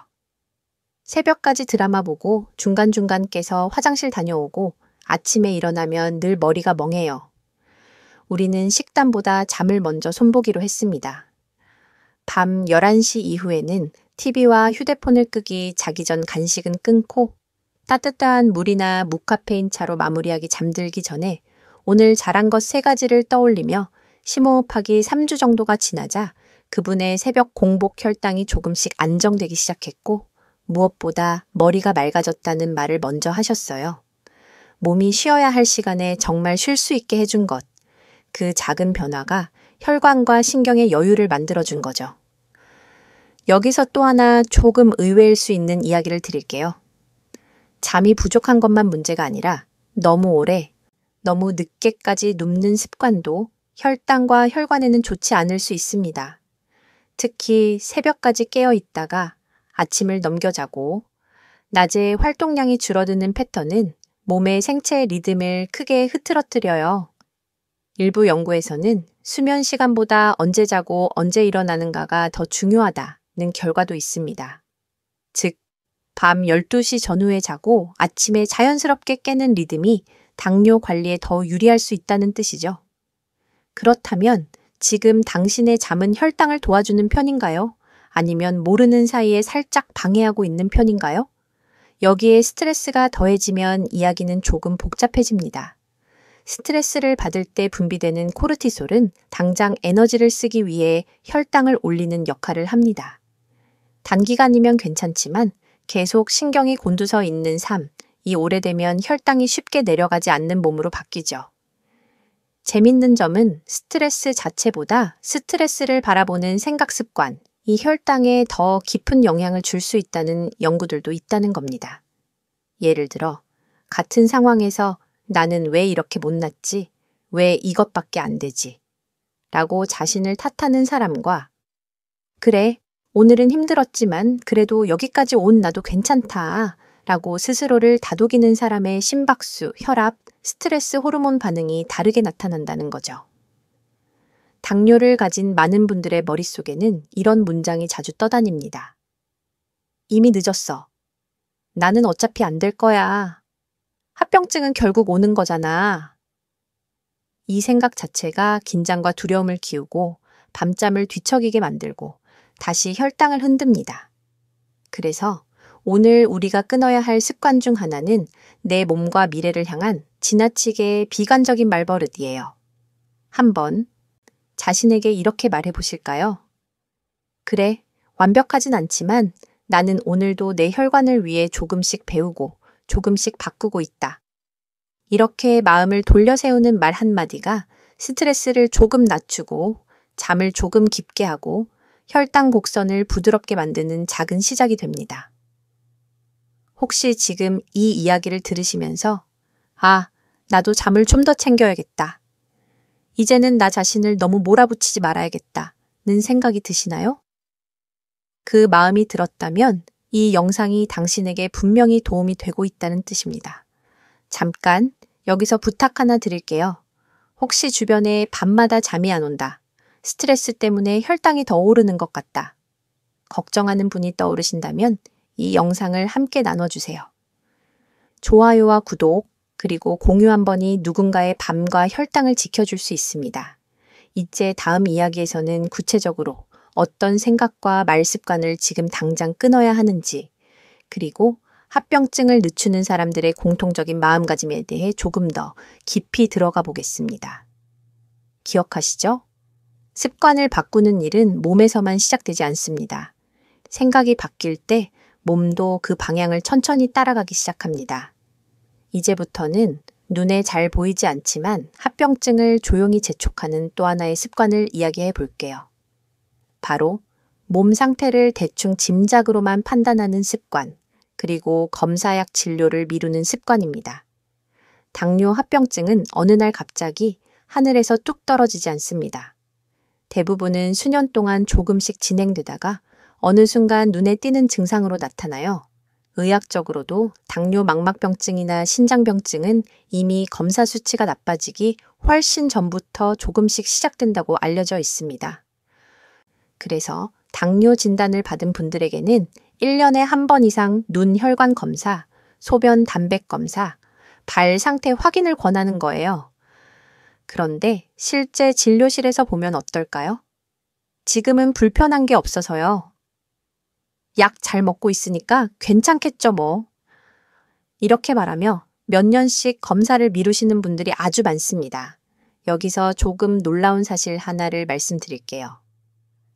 새벽까지 드라마 보고 중간중간 깨서 화장실 다녀오고 아침에 일어나면 늘 머리가 멍해요. 우리는 식단보다 잠을 먼저 손보기로 했습니다. 밤 11시 이후에는 TV와 휴대폰을 끄기, 자기 전 간식은 끊고 따뜻한 물이나 무카페인 차로 마무리하기 잠들기 전에 오늘 잘한 것 3가지를 떠올리며 심호흡하기 3주 정도가 지나자 그분의 새벽 공복 혈당이 조금씩 안정되기 시작했고 무엇보다 머리가 맑아졌다는 말을 먼저 하셨어요. 몸이 쉬어야 할 시간에 정말 쉴 수 있게 해준 것, 그 작은 변화가 혈관과 신경의 여유를 만들어준 거죠. 여기서 또 하나 조금 의외일 수 있는 이야기를 드릴게요. 잠이 부족한 것만 문제가 아니라 너무 오래, 너무 늦게까지 눕는 습관도 혈당과 혈관에는 좋지 않을 수 있습니다. 특히 새벽까지 깨어 있다가 아침을 넘겨자고 낮에 활동량이 줄어드는 패턴은 몸의 생체 리듬을 크게 흐트러뜨려요. 일부 연구에서는 수면 시간보다 언제 자고 언제 일어나는가가 더 중요하다는 결과도 있습니다. 즉, 밤 12시 전후에 자고 아침에 자연스럽게 깨는 리듬이 당뇨 관리에 더 유리할 수 있다는 뜻이죠. 그렇다면 지금 당신의 잠은 혈당을 도와주는 편인가요? 아니면 모르는 사이에 살짝 방해하고 있는 편인가요? 여기에 스트레스가 더해지면 이야기는 조금 복잡해집니다. 스트레스를 받을 때 분비되는 코르티솔은 당장 에너지를 쓰기 위해 혈당을 올리는 역할을 합니다. 단기간이면 괜찮지만 계속 신경이 곤두서 있는 삶, 이 오래되면 혈당이 쉽게 내려가지 않는 몸으로 바뀌죠. 재밌는 점은 스트레스 자체보다 스트레스를 바라보는 생각 습관, 이 혈당에 더 깊은 영향을 줄 수 있다는 연구들도 있다는 겁니다. 예를 들어, 같은 상황에서 나는 왜 이렇게 못났지? 왜 이것밖에 안 되지? 라고 자신을 탓하는 사람과 그래, 오늘은 힘들었지만 그래도 여기까지 온 나도 괜찮다 라고 스스로를 다독이는 사람의 심박수, 혈압, 스트레스 호르몬 반응이 다르게 나타난다는 거죠. 당뇨를 가진 많은 분들의 머릿속에는 이런 문장이 자주 떠다닙니다. 이미 늦었어. 나는 어차피 안 될 거야. 합병증은 결국 오는 거잖아. 이 생각 자체가 긴장과 두려움을 키우고 밤잠을 뒤척이게 만들고 다시 혈당을 흔듭니다. 그래서 오늘 우리가 끊어야 할 습관 중 하나는 내 몸과 미래를 향한 지나치게 비관적인 말버릇이에요. 한번 자신에게 이렇게 말해 보실까요? 그래, 완벽하진 않지만 나는 오늘도 내 혈관을 위해 조금씩 배우고 조금씩 바꾸고 있다. 이렇게 마음을 돌려 세우는 말 한마디가 스트레스를 조금 낮추고 잠을 조금 깊게 하고 혈당 곡선을 부드럽게 만드는 작은 시작이 됩니다. 혹시 지금 이 이야기를 들으시면서 나도 잠을 좀 더 챙겨야겠다. 이제는 나 자신을 너무 몰아붙이지 말아야겠다는 생각이 드시나요? 그 마음이 들었다면 이 영상이 당신에게 분명히 도움이 되고 있다는 뜻입니다. 잠깐 여기서 부탁 하나 드릴게요. 혹시 주변에 밤마다 잠이 안 온다. 스트레스 때문에 혈당이 더 오르는 것 같다. 걱정하는 분이 떠오르신다면 이 영상을 함께 나눠주세요. 좋아요와 구독, 그리고 공유 한 번이 누군가의 밤과 혈당을 지켜줄 수 있습니다. 이제 다음 이야기에서는 구체적으로 어떤 생각과 말 습관을 지금 당장 끊어야 하는지, 그리고 합병증을 늦추는 사람들의 공통적인 마음가짐에 대해 조금 더 깊이 들어가 보겠습니다. 기억하시죠? 습관을 바꾸는 일은 몸에서만 시작되지 않습니다. 생각이 바뀔 때 몸도 그 방향을 천천히 따라가기 시작합니다. 이제부터는 눈에 잘 보이지 않지만 합병증을 조용히 재촉하는 또 하나의 습관을 이야기해 볼게요. 바로 몸 상태를 대충 짐작으로만 판단하는 습관, 그리고 검사약 진료를 미루는 습관입니다. 당뇨 합병증은 어느 날 갑자기 하늘에서 뚝 떨어지지 않습니다. 대부분은 수년 동안 조금씩 진행되다가 어느 순간 눈에 띄는 증상으로 나타나요. 의학적으로도 당뇨 망막병증이나 신장병증은 이미 검사 수치가 나빠지기 훨씬 전부터 조금씩 시작된다고 알려져 있습니다. 그래서 당뇨 진단을 받은 분들에게는 1년에 한 번 이상 눈 혈관 검사, 소변 담백 검사, 발 상태 확인을 권하는 거예요. 그런데 실제 진료실에서 보면 어떨까요? 지금은 불편한 게 없어서요. 약 잘 먹고 있으니까 괜찮겠죠 뭐. 이렇게 말하며 몇 년씩 검사를 미루시는 분들이 아주 많습니다. 여기서 조금 놀라운 사실 하나를 말씀드릴게요.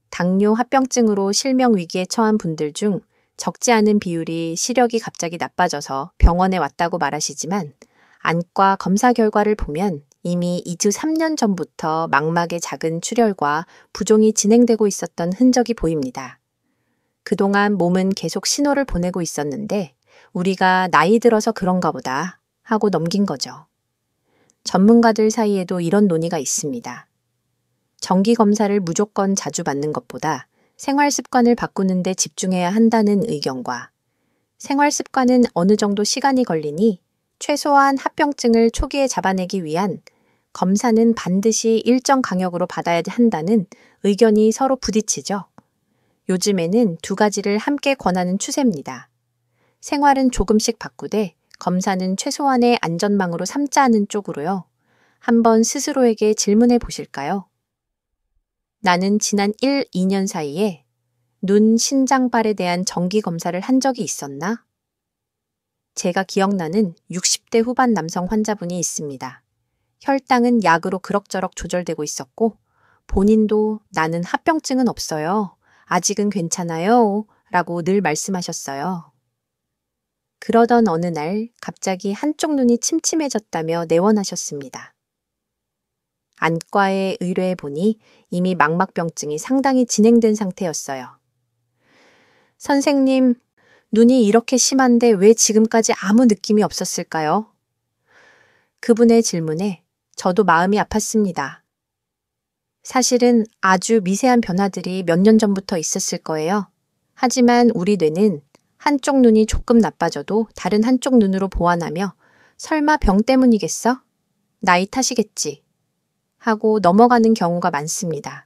당뇨 합병증으로 실명 위기에 처한 분들 중 적지 않은 비율이 시력이 갑자기 나빠져서 병원에 왔다고 말하시지만 안과 검사 결과를 보면 이미 2주 3년 전부터 망막의 작은 출혈과 부종이 진행되고 있었던 흔적이 보입니다. 그동안 몸은 계속 신호를 보내고 있었는데 우리가 나이 들어서 그런가 보다 하고 넘긴 거죠. 전문가들 사이에도 이런 논의가 있습니다. 정기검사를 무조건 자주 받는 것보다 생활 습관을 바꾸는 데 집중해야 한다는 의견과 생활 습관은 어느 정도 시간이 걸리니 최소한 합병증을 초기에 잡아내기 위한 검사는 반드시 일정 강역으로 받아야 한다는 의견이 서로 부딪히죠. 요즘에는 두 가지를 함께 권하는 추세입니다. 생활은 조금씩 바꾸되 검사는 최소한의 안전망으로 삼자하는 쪽으로요. 한번 스스로에게 질문해 보실까요? 나는 지난 1, 2년 사이에 눈, 신장, 발에 대한 정기 검사를 한 적이 있었나? 제가 기억나는 60대 후반 남성 환자분이 있습니다. 혈당은 약으로 그럭저럭 조절되고 있었고 본인도 나는 합병증은 없어요. 아직은 괜찮아요. 라고 늘 말씀하셨어요. 그러던 어느 날 갑자기 한쪽 눈이 침침해졌다며 내원하셨습니다. 안과에 의뢰해 보니 이미 망막병증이 상당히 진행된 상태였어요. 선생님, 눈이 이렇게 심한데 왜 지금까지 아무 느낌이 없었을까요? 그분의 질문에 저도 마음이 아팠습니다. 사실은 아주 미세한 변화들이 몇 년 전부터 있었을 거예요. 하지만 우리 뇌는 한쪽 눈이 조금 나빠져도 다른 한쪽 눈으로 보완하며 설마 병 때문이겠어? 나이 탓이겠지. 하고 넘어가는 경우가 많습니다.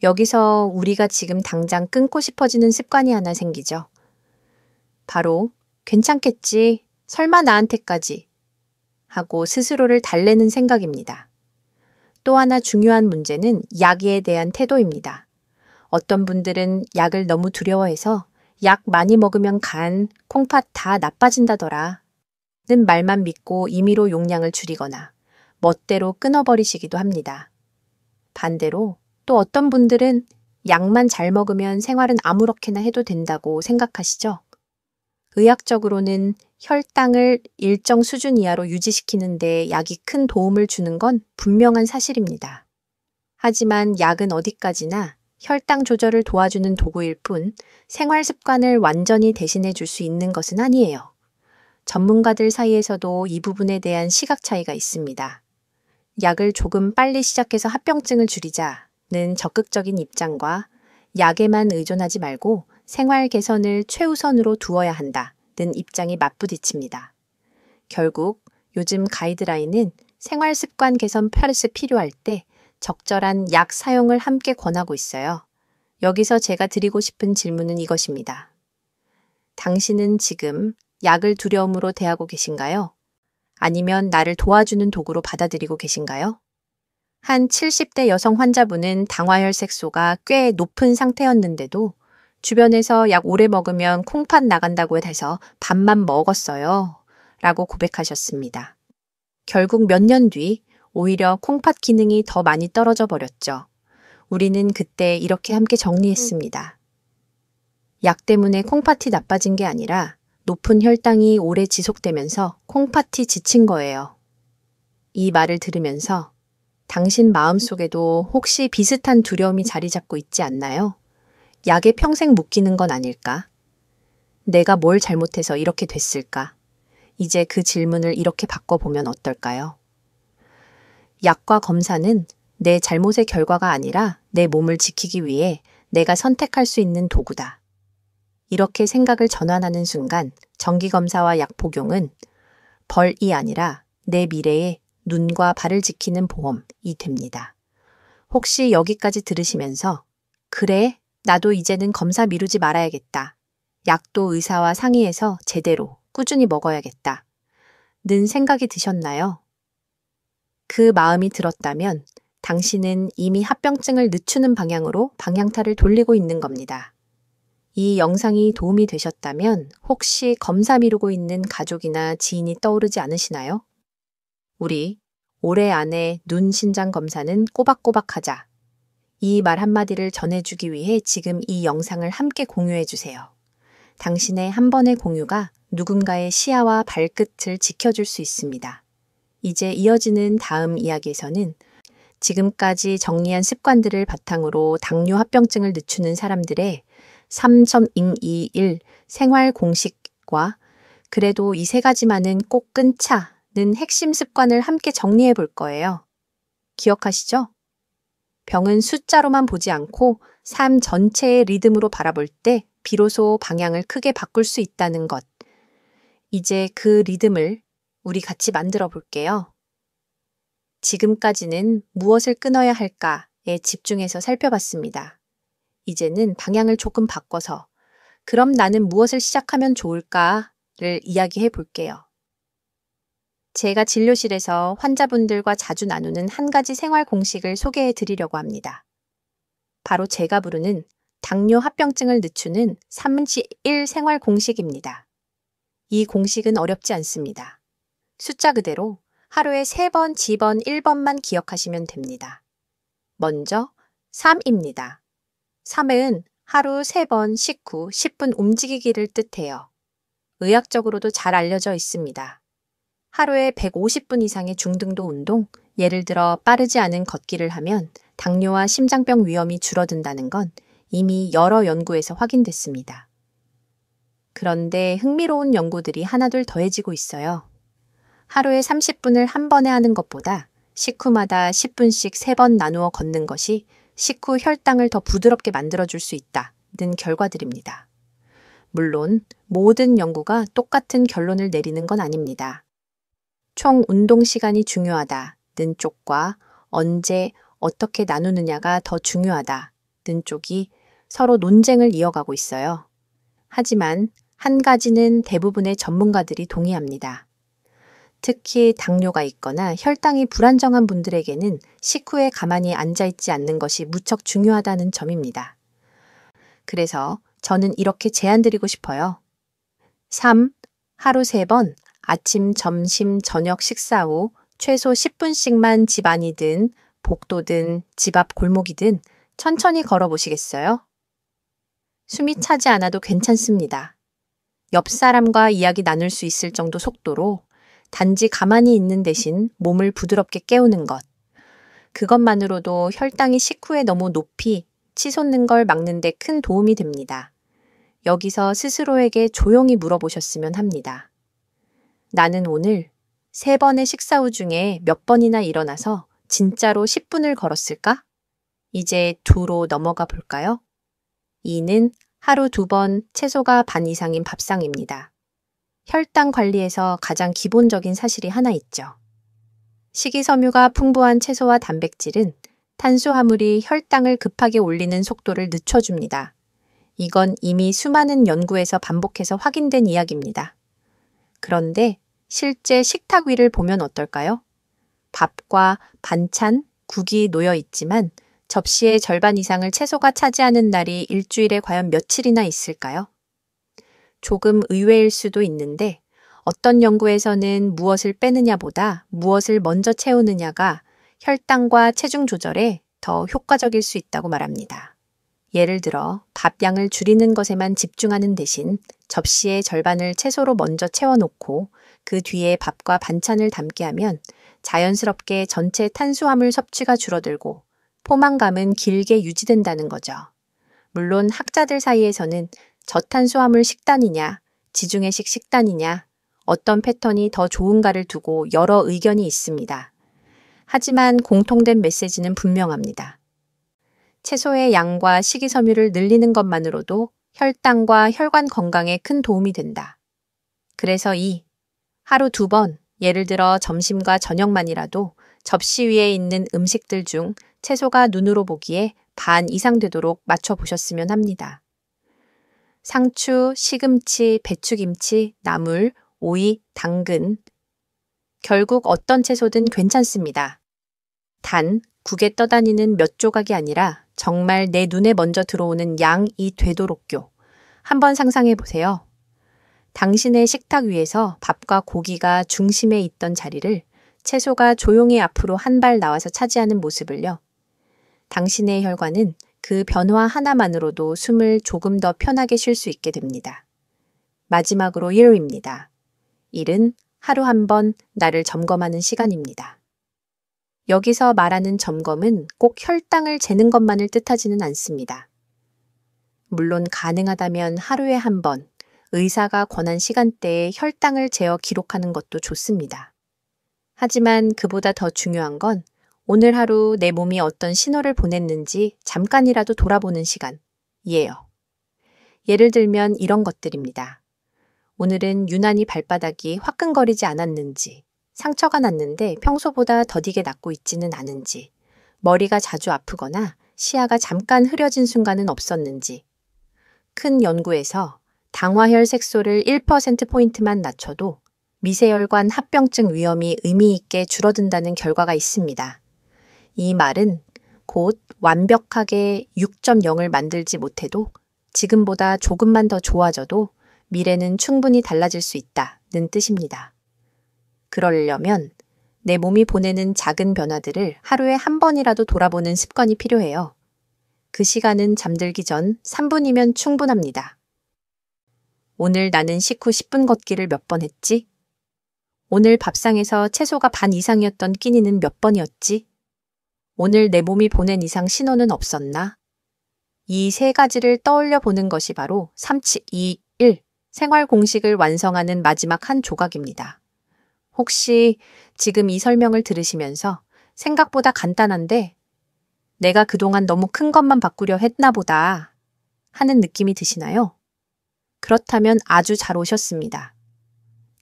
여기서 우리가 지금 당장 끊고 싶어지는 습관이 하나 생기죠. 바로 괜찮겠지, 설마 나한테까지 하고 스스로를 달래는 생각입니다. 또 하나 중요한 문제는 약에 대한 태도입니다. 어떤 분들은 약을 너무 두려워해서 약 많이 먹으면 간, 콩팥 다 나빠진다더라 는 말만 믿고 임의로 용량을 줄이거나 멋대로 끊어버리시기도 합니다. 반대로 또 어떤 분들은 약만 잘 먹으면 생활은 아무렇게나 해도 된다고 생각하시죠? 의학적으로는 혈당을 일정 수준 이하로 유지시키는 데 약이 큰 도움을 주는 건 분명한 사실입니다. 하지만 약은 어디까지나 혈당 조절을 도와주는 도구일 뿐 생활 습관을 완전히 대신해 줄 수 있는 것은 아니에요. 전문가들 사이에서도 이 부분에 대한 시각 차이가 있습니다. 약을 조금 빨리 시작해서 합병증을 줄이자는 적극적인 입장과 약에만 의존하지 말고 생활 개선을 최우선으로 두어야 한다는 입장이 맞부딪힙니다. 결국 요즘 가이드라인은 생활 습관 개선 플러스 필요할 때 적절한 약 사용을 함께 권하고 있어요. 여기서 제가 드리고 싶은 질문은 이것입니다. 당신은 지금 약을 두려움으로 대하고 계신가요? 아니면 나를 도와주는 도구로 받아들이고 계신가요? 한 70대 여성 환자분은 당화혈색소가 꽤 높은 상태였는데도 주변에서 약 오래 먹으면 콩팥 나간다고 해서 밥만 먹었어요. 라고 고백하셨습니다. 결국 몇 년 뒤 오히려 콩팥 기능이 더 많이 떨어져 버렸죠. 우리는 그때 이렇게 함께 정리했습니다. 약 때문에 콩팥이 나빠진 게 아니라 높은 혈당이 오래 지속되면서 콩팥이 지친 거예요. 이 말을 들으면서 당신 마음속에도 혹시 비슷한 두려움이 자리 잡고 있지 않나요? 약에 평생 묶이는 건 아닐까? 내가 뭘 잘못해서 이렇게 됐을까? 이제 그 질문을 이렇게 바꿔보면 어떨까요? 약과 검사는 내 잘못의 결과가 아니라 내 몸을 지키기 위해 내가 선택할 수 있는 도구다. 이렇게 생각을 전환하는 순간 정기검사와 약 복용은 벌이 아니라 내 미래에 눈과 발을 지키는 보험이 됩니다. 혹시 여기까지 들으시면서 그래, 나도 이제는 검사 미루지 말아야겠다. 약도 의사와 상의해서 제대로 꾸준히 먹어야겠다. 는 생각이 드셨나요? 그 마음이 들었다면 당신은 이미 합병증을 늦추는 방향으로 방향타를 돌리고 있는 겁니다. 이 영상이 도움이 되셨다면 혹시 검사 미루고 있는 가족이나 지인이 떠오르지 않으시나요? 우리 올해 안에 눈 신장 검사는 꼬박꼬박 하자. 이 말 한마디를 전해주기 위해 지금 이 영상을 함께 공유해 주세요. 당신의 한 번의 공유가 누군가의 시야와 발끝을 지켜줄 수 있습니다. 이제 이어지는 다음 이야기에서는 지금까지 정리한 습관들을 바탕으로 당뇨 합병증을 늦추는 사람들의 3.221 생활 공식과 그래도 이 세 가지만은 꼭 끊자는 핵심 습관을 함께 정리해 볼 거예요. 기억하시죠? 병은 숫자로만 보지 않고 삶 전체의 리듬으로 바라볼 때 비로소 방향을 크게 바꿀 수 있다는 것. 이제 그 리듬을 우리 같이 만들어 볼게요. 지금까지는 무엇을 끊어야 할까에 집중해서 살펴봤습니다. 이제는 방향을 조금 바꿔서 그럼 나는 무엇을 시작하면 좋을까를 이야기해 볼게요. 제가 진료실에서 환자분들과 자주 나누는 한 가지 생활 공식을 소개해 드리려고 합니다. 바로 제가 부르는 당뇨 합병증을 늦추는 3-1 생활 공식입니다. 이 공식은 어렵지 않습니다. 숫자 그대로 하루에 3번, 지번, 1번만 기억하시면 됩니다. 먼저 3입니다. 3은 하루 3번 식후 10분 움직이기를 뜻해요. 의학적으로도 잘 알려져 있습니다. 하루에 150분 이상의 중등도 운동, 예를 들어 빠르지 않은 걷기를 하면 당뇨와 심장병 위험이 줄어든다는 건 이미 여러 연구에서 확인됐습니다. 그런데 흥미로운 연구들이 하나둘 더해지고 있어요. 하루에 30분을 한 번에 하는 것보다 식후마다 10분씩 3번 나누어 걷는 것이 식후 혈당을 더 부드럽게 만들어줄 수 있다는 결과들입니다. 물론 모든 연구가 똑같은 결론을 내리는 건 아닙니다. 총 운동 시간이 중요하다는 쪽과 언제 어떻게 나누느냐가 더 중요하다는 쪽이 서로 논쟁을 이어가고 있어요. 하지만 한 가지는 대부분의 전문가들이 동의합니다. 특히 당뇨가 있거나 혈당이 불안정한 분들에게는 식후에 가만히 앉아있지 않는 것이 무척 중요하다는 점입니다. 그래서 저는 이렇게 제안드리고 싶어요. 3. 하루 3번 아침, 점심, 저녁 식사 후 최소 10분씩만 집 안이든 복도든 집 앞 골목이든 천천히 걸어보시겠어요? 숨이 차지 않아도 괜찮습니다. 옆 사람과 이야기 나눌 수 있을 정도 속도로 단지 가만히 있는 대신 몸을 부드럽게 깨우는 것. 그것만으로도 혈당이 식후에 너무 높이 치솟는 걸 막는 데 큰 도움이 됩니다. 여기서 스스로에게 조용히 물어보셨으면 합니다. 나는 오늘 3번의 식사 후 중에 몇 번이나 일어나서 진짜로 10분을 걸었을까? 이제 2로 넘어가 볼까요? 2는 하루 2번 채소가 반 이상인 밥상입니다. 혈당 관리에서 가장 기본적인 사실이 하나 있죠. 식이섬유가 풍부한 채소와 단백질은 탄수화물이 혈당을 급하게 올리는 속도를 늦춰줍니다. 이건 이미 수많은 연구에서 반복해서 확인된 이야기입니다. 그런데 실제 식탁 위를 보면 어떨까요? 밥과 반찬, 국이 놓여 있지만 접시의 절반 이상을 채소가 차지하는 날이 일주일에 과연 며칠이나 있을까요? 조금 의외일 수도 있는데 어떤 연구에서는 무엇을 빼느냐보다 무엇을 먼저 채우느냐가 혈당과 체중 조절에 더 효과적일 수 있다고 말합니다. 예를 들어 밥양을 줄이는 것에만 집중하는 대신 접시의 절반을 채소로 먼저 채워놓고 그 뒤에 밥과 반찬을 담게 하면 자연스럽게 전체 탄수화물 섭취가 줄어들고 포만감은 길게 유지된다는 거죠. 물론 학자들 사이에서는 저탄수화물 식단이냐, 지중해식 식단이냐, 어떤 패턴이 더 좋은가를 두고 여러 의견이 있습니다. 하지만 공통된 메시지는 분명합니다. 채소의 양과 식이섬유를 늘리는 것만으로도 혈당과 혈관 건강에 큰 도움이 된다. 그래서 하루 2번, 예를 들어 점심과 저녁만이라도 접시 위에 있는 음식들 중 채소가 눈으로 보기에 반 이상 되도록 맞춰보셨으면 합니다. 상추, 시금치, 배추김치, 나물, 오이, 당근. 결국 어떤 채소든 괜찮습니다. 단, 국에 떠다니는 몇 조각이 아니라 정말 내 눈에 먼저 들어오는 양이 되도록요. 한번 상상해 보세요. 당신의 식탁 위에서 밥과 고기가 중심에 있던 자리를 채소가 조용히 앞으로 한 발 나와서 차지하는 모습을요. 당신의 혈관은 그 변화 하나만으로도 숨을 조금 더 편하게 쉴 수 있게 됩니다. 마지막으로 1호입니다. 1은 하루 한 번 나를 점검하는 시간입니다. 여기서 말하는 점검은 꼭 혈당을 재는 것만을 뜻하지는 않습니다. 물론 가능하다면 하루에 한 번 의사가 권한 시간대에 혈당을 재어 기록하는 것도 좋습니다. 하지만 그보다 더 중요한 건 오늘 하루 내 몸이 어떤 신호를 보냈는지 잠깐이라도 돌아보는 시간이에요. 예를 들면 이런 것들입니다. 오늘은 유난히 발바닥이 화끈거리지 않았는지, 상처가 났는데 평소보다 더디게 낫고 있지는 않은지, 머리가 자주 아프거나 시야가 잠깐 흐려진 순간은 없었는지. 큰 연구에서 당화혈 색소를 1%포인트만 낮춰도 미세혈관 합병증 위험이 의미 있게 줄어든다는 결과가 있습니다. 이 말은 곧 완벽하게 6.0을 만들지 못해도 지금보다 조금만 더 좋아져도 미래는 충분히 달라질 수 있다는 뜻입니다. 그러려면 내 몸이 보내는 작은 변화들을 하루에 한 번이라도 돌아보는 습관이 필요해요. 그 시간은 잠들기 전 3분이면 충분합니다. 오늘 나는 식후 10분 걷기를 몇 번 했지? 오늘 밥상에서 채소가 반 이상이었던 끼니는 몇 번이었지? 오늘 내 몸이 보낸 이상 신호는 없었나? 이 세 가지를 떠올려 보는 것이 바로 3, 2, 1 생활 공식을 완성하는 마지막 한 조각입니다. 혹시 지금 이 설명을 들으시면서 생각보다 간단한데 내가 그동안 너무 큰 것만 바꾸려 했나 보다 하는 느낌이 드시나요? 그렇다면 아주 잘 오셨습니다.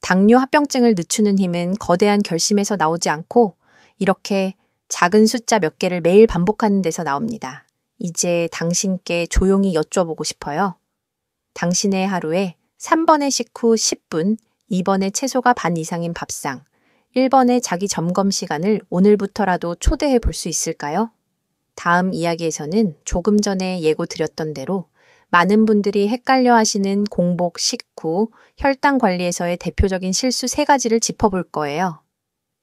당뇨 합병증을 늦추는 힘은 거대한 결심에서 나오지 않고 이렇게 작은 숫자 몇 개를 매일 반복하는 데서 나옵니다. 이제 당신께 조용히 여쭤보고 싶어요. 당신의 하루에 3번의 식후 10분, 2번의 채소가 반 이상인 밥상, 1번의 자기 점검 시간을 오늘부터라도 초대해 볼 수 있을까요? 다음 이야기에서는 조금 전에 예고 드렸던 대로 많은 분들이 헷갈려 하시는 공복, 식후, 혈당 관리에서의 대표적인 실수 3가지를 짚어볼 거예요.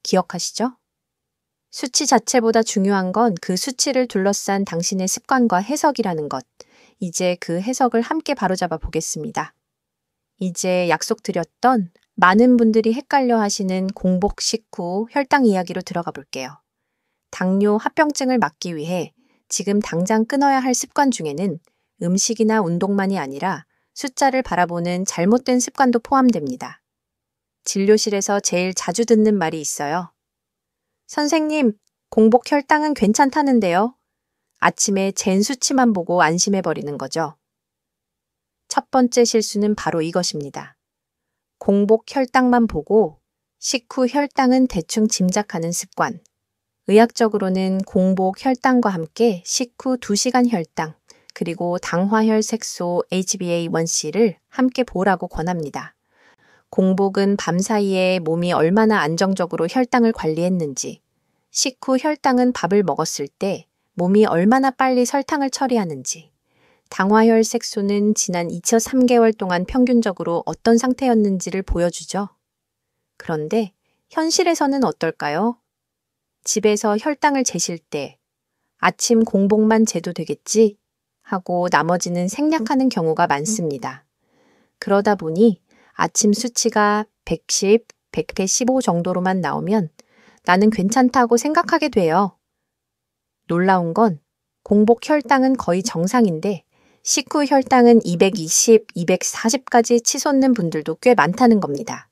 기억하시죠? 수치 자체보다 중요한 건 그 수치를 둘러싼 당신의 습관과 해석이라는 것. 이제 그 해석을 함께 바로잡아 보겠습니다. 이제 약속드렸던 많은 분들이 헷갈려 하시는 공복, 식후, 혈당 이야기로 들어가 볼게요. 당뇨 합병증을 막기 위해 지금 당장 끊어야 할 습관 중에는 음식이나 운동만이 아니라 숫자를 바라보는 잘못된 습관도 포함됩니다. 진료실에서 제일 자주 듣는 말이 있어요. 선생님, 공복 혈당은 괜찮다는데요. 아침에 잰 수치만 보고 안심해버리는 거죠. 첫 번째 실수는 바로 이것입니다. 공복 혈당만 보고 식후 혈당은 대충 짐작하는 습관. 의학적으로는 공복 혈당과 함께 식후 2시간 혈당, 그리고 당화혈 색소 HbA1c를 함께 보라고 권합니다. 공복은 밤 사이에 몸이 얼마나 안정적으로 혈당을 관리했는지, 식후 혈당은 밥을 먹었을 때 몸이 얼마나 빨리 설탕을 처리하는지, 당화혈 색소는 지난 2.3개월 동안 평균적으로 어떤 상태였는지를 보여주죠. 그런데 현실에서는 어떨까요? 집에서 혈당을 재실 때 아침 공복만 재도 되겠지? 하고 나머지는 생략하는 경우가 많습니다. 그러다 보니 아침 수치가 110, 115 정도로만 나오면 나는 괜찮다고 생각하게 돼요. 놀라운 건 공복 혈당은 거의 정상인데 식후 혈당은 220, 240까지 치솟는 분들도 꽤 많다는 겁니다.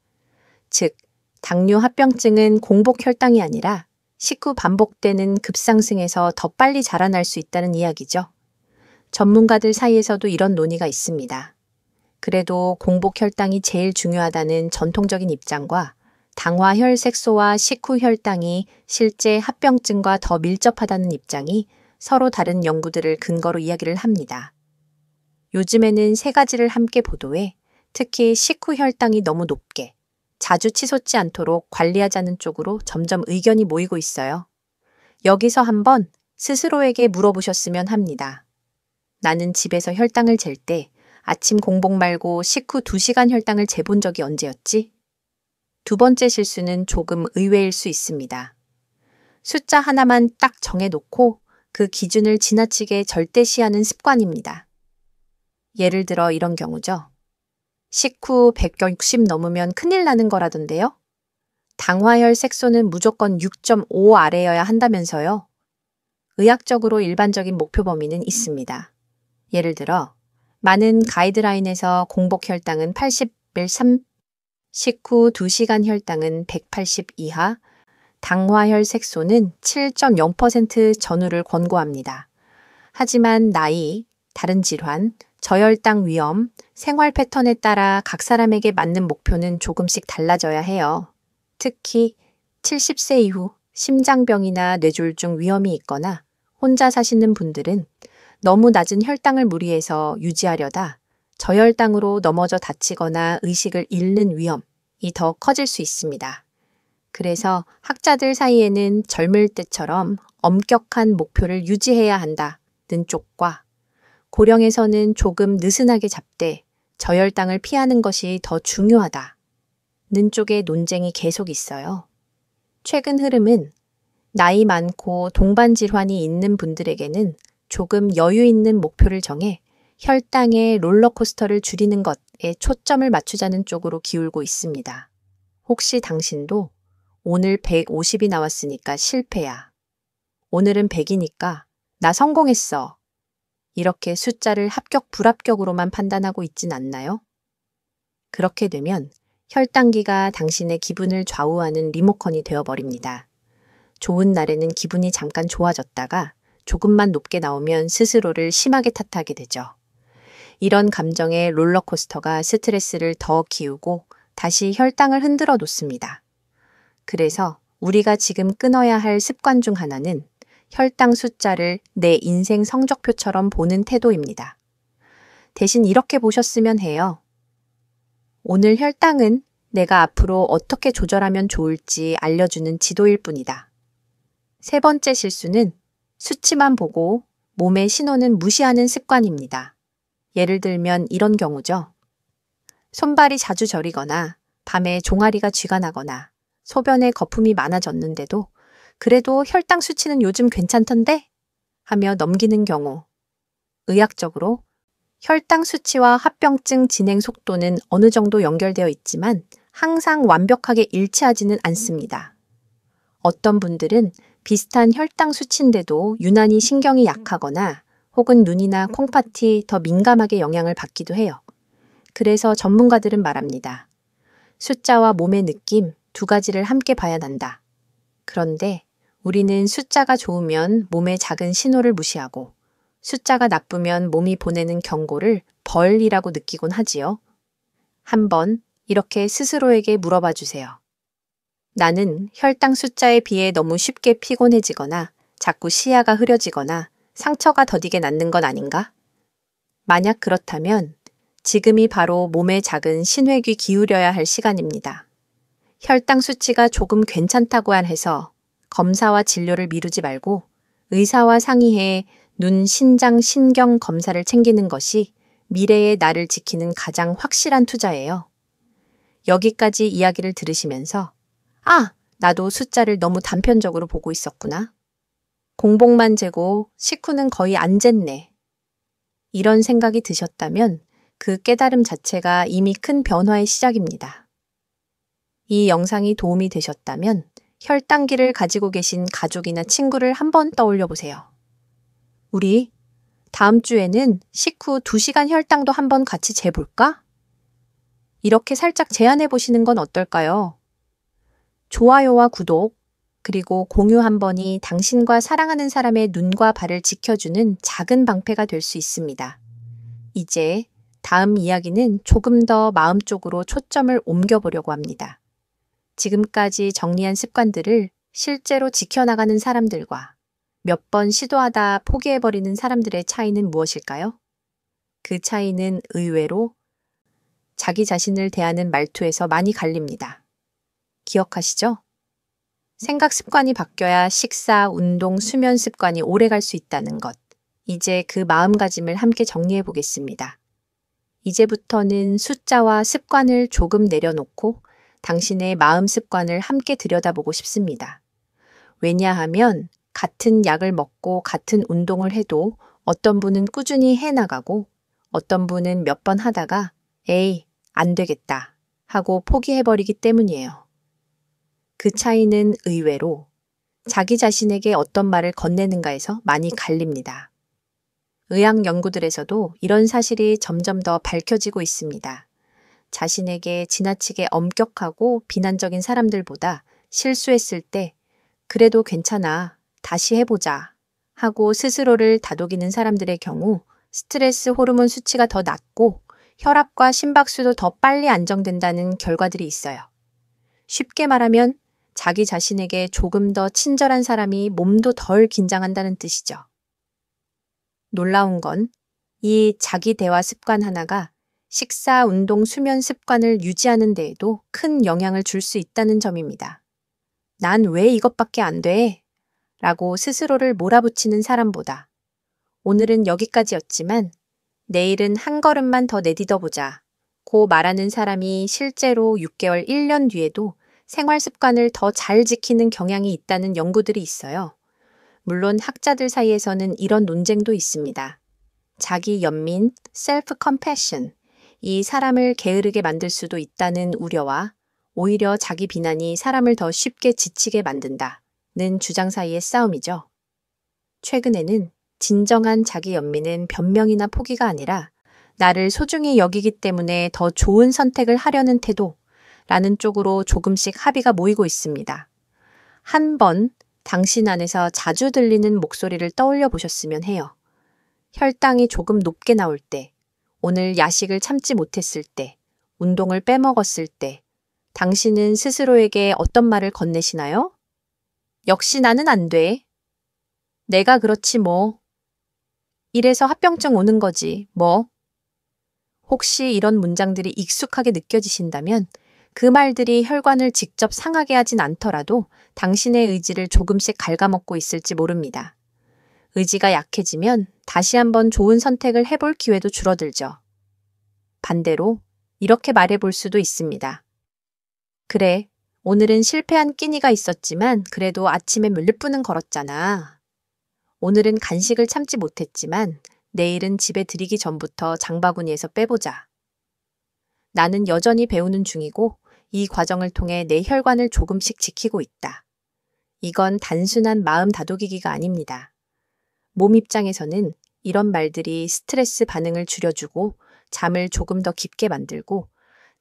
즉, 당뇨 합병증은 공복 혈당이 아니라 식후 반복되는 급상승에서 더 빨리 자라날 수 있다는 이야기죠. 전문가들 사이에서도 이런 논의가 있습니다. 그래도 공복 혈당이 제일 중요하다는 전통적인 입장과 당화혈색소와 식후 혈당이 실제 합병증과 더 밀접하다는 입장이 서로 다른 연구들을 근거로 이야기를 합니다. 요즘에는 세 가지를 함께 보도해 특히 식후 혈당이 너무 높게 자주 치솟지 않도록 관리하자는 쪽으로 점점 의견이 모이고 있어요. 여기서 한번 스스로에게 물어보셨으면 합니다. 나는 집에서 혈당을 잴 때 아침 공복 말고 식후 2시간 혈당을 재본 적이 언제였지? 두 번째 실수는 조금 의외일 수 있습니다. 숫자 하나만 딱 정해놓고 그 기준을 지나치게 절대시하는 습관입니다. 예를 들어 이런 경우죠. 식후 160 넘으면 큰일 나는 거라던데요? 당화혈 색소는 무조건 6.5 아래여야 한다면서요? 의학적으로 일반적인 목표 범위는 있습니다. 예를 들어 많은 가이드라인에서 공복 혈당은 80mg, 식후 2시간 혈당은 180 이하, 당화혈 색소는 7.0% 전후를 권고합니다. 하지만 나이, 다른 질환, 저혈당 위험, 생활 패턴에 따라 각 사람에게 맞는 목표는 조금씩 달라져야 해요. 특히 70세 이후 심장병이나 뇌졸중 위험이 있거나 혼자 사시는 분들은 너무 낮은 혈당을 무리해서 유지하려다 저혈당으로 넘어져 다치거나 의식을 잃는 위험이 더 커질 수 있습니다. 그래서 학자들 사이에는 젊을 때처럼 엄격한 목표를 유지해야 한다는 쪽과 고령에서는 조금 느슨하게 잡되 저혈당을 피하는 것이 더 중요하다는 쪽의 논쟁이 계속 있어요. 최근 흐름은 나이 많고 동반 질환이 있는 분들에게는 조금 여유 있는 목표를 정해 혈당의 롤러코스터를 줄이는 것에 초점을 맞추자는 쪽으로 기울고 있습니다. 혹시 당신도 오늘 150이 나왔으니까 실패야. 오늘은 100이니까 나 성공했어. 이렇게 숫자를 합격, 불합격으로만 판단하고 있진 않나요? 그렇게 되면 혈당기가 당신의 기분을 좌우하는 리모컨이 되어버립니다. 좋은 날에는 기분이 잠깐 좋아졌다가 조금만 높게 나오면 스스로를 심하게 탓하게 되죠. 이런 감정의 롤러코스터가 스트레스를 더 키우고 다시 혈당을 흔들어 놓습니다. 그래서 우리가 지금 끊어야 할 습관 중 하나는 혈당 숫자를 내 인생 성적표처럼 보는 태도입니다. 대신 이렇게 보셨으면 해요. 오늘 혈당은 내가 앞으로 어떻게 조절하면 좋을지 알려주는 지도일 뿐이다. 세 번째 실수는 수치만 보고 몸의 신호는 무시하는 습관입니다. 예를 들면 이런 경우죠. 손발이 자주 저리거나 밤에 종아리가 쥐가 나거나 소변에 거품이 많아졌는데도 그래도 혈당 수치는 요즘 괜찮던데? 하며 넘기는 경우. 의학적으로 혈당 수치와 합병증 진행 속도는 어느 정도 연결되어 있지만 항상 완벽하게 일치하지는 않습니다. 어떤 분들은 비슷한 혈당 수치인데도 유난히 신경이 약하거나 혹은 눈이나 콩팥이 더 민감하게 영향을 받기도 해요. 그래서 전문가들은 말합니다. 숫자와 몸의 느낌 두 가지를 함께 봐야 한다. 그런데 우리는 숫자가 좋으면 몸의 작은 신호를 무시하고 숫자가 나쁘면 몸이 보내는 경고를 벌이라고 느끼곤 하지요. 한번 이렇게 스스로에게 물어봐 주세요. 나는 혈당 숫자에 비해 너무 쉽게 피곤해지거나 자꾸 시야가 흐려지거나 상처가 더디게 낫는 건 아닌가? 만약 그렇다면 지금이 바로 몸의 작은 신회귀 기울여야 할 시간입니다. 혈당 수치가 조금 괜찮다고 해서 검사와 진료를 미루지 말고 의사와 상의해 눈, 신장, 신경 검사를 챙기는 것이 미래의 나를 지키는 가장 확실한 투자예요. 여기까지 이야기를 들으시면서 나도 숫자를 너무 단편적으로 보고 있었구나. 공복만 재고 식후는 거의 안 쟀네. 이런 생각이 드셨다면 그 깨달음 자체가 이미 큰 변화의 시작입니다. 이 영상이 도움이 되셨다면 혈당기를 가지고 계신 가족이나 친구를 한번 떠올려 보세요. 우리 다음 주에는 식후 2시간 혈당도 한번 같이 재볼까? 이렇게 살짝 제안해 보시는 건 어떨까요? 좋아요와 구독, 그리고 공유 한 번이 당신과 사랑하는 사람의 눈과 발을 지켜주는 작은 방패가 될 수 있습니다. 이제 다음 이야기는 조금 더 마음 쪽으로 초점을 옮겨보려고 합니다. 지금까지 정리한 습관들을 실제로 지켜나가는 사람들과 몇 번 시도하다 포기해버리는 사람들의 차이는 무엇일까요? 그 차이는 의외로 자기 자신을 대하는 말투에서 많이 갈립니다. 기억하시죠? 생각 습관이 바뀌어야 식사, 운동, 수면 습관이 오래 갈 수 있다는 것. 이제 그 마음가짐을 함께 정리해 보겠습니다. 이제부터는 숫자와 습관을 조금 내려놓고 당신의 마음 습관을 함께 들여다보고 싶습니다. 왜냐하면 같은 약을 먹고 같은 운동을 해도 어떤 분은 꾸준히 해나가고 어떤 분은 몇 번 하다가 에이, 안 되겠다 하고 포기해버리기 때문이에요. 그 차이는 의외로 자기 자신에게 어떤 말을 건네는가에서 많이 갈립니다. 의학 연구들에서도 이런 사실이 점점 더 밝혀지고 있습니다. 자신에게 지나치게 엄격하고 비난적인 사람들보다 실수했을 때 그래도 괜찮아, 다시 해보자 하고 스스로를 다독이는 사람들의 경우 스트레스 호르몬 수치가 더 낮고 혈압과 심박수도 더 빨리 안정된다는 결과들이 있어요. 쉽게 말하면 자기 자신에게 조금 더 친절한 사람이 몸도 덜 긴장한다는 뜻이죠. 놀라운 건 이 자기 대화 습관 하나가 식사, 운동, 수면 습관을 유지하는 데에도 큰 영향을 줄 수 있다는 점입니다. 난 왜 이것밖에 안 돼? 라고 스스로를 몰아붙이는 사람보다 오늘은 여기까지였지만 내일은 한 걸음만 더 내딛어보자 고 말하는 사람이 실제로 6개월, 1년 뒤에도 생활 습관을 더 잘 지키는 경향이 있다는 연구들이 있어요. 물론 학자들 사이에서는 이런 논쟁도 있습니다. 자기 연민, 셀프 컴패션, 이 사람을 게으르게 만들 수도 있다는 우려와 오히려 자기 비난이 사람을 더 쉽게 지치게 만든다는 주장 사이의 싸움이죠. 최근에는 진정한 자기 연민은 변명이나 포기가 아니라 나를 소중히 여기기 때문에 더 좋은 선택을 하려는 태도라는 쪽으로 조금씩 합의가 모이고 있습니다. 한 번 당신 안에서 자주 들리는 목소리를 떠올려 보셨으면 해요. 혈당이 조금 높게 나올 때, 오늘 야식을 참지 못했을 때, 운동을 빼먹었을 때, 당신은 스스로에게 어떤 말을 건네시나요? 역시 나는 안 돼. 내가 그렇지 뭐. 이래서 합병증 오는 거지, 뭐. 혹시 이런 문장들이 익숙하게 느껴지신다면 그 말들이 혈관을 직접 상하게 하진 않더라도 당신의 의지를 조금씩 갉아먹고 있을지 모릅니다. 의지가 약해지면 다시 한번 좋은 선택을 해볼 기회도 줄어들죠. 반대로 이렇게 말해볼 수도 있습니다. 그래, 오늘은 실패한 끼니가 있었지만 그래도 아침에 몇 분은 걸었잖아. 오늘은 간식을 참지 못했지만 내일은 집에 들이기 전부터 장바구니에서 빼보자. 나는 여전히 배우는 중이고 이 과정을 통해 내 혈관을 조금씩 지키고 있다. 이건 단순한 마음 다독이기가 아닙니다. 몸 입장에서는 이런 말들이 스트레스 반응을 줄여주고 잠을 조금 더 깊게 만들고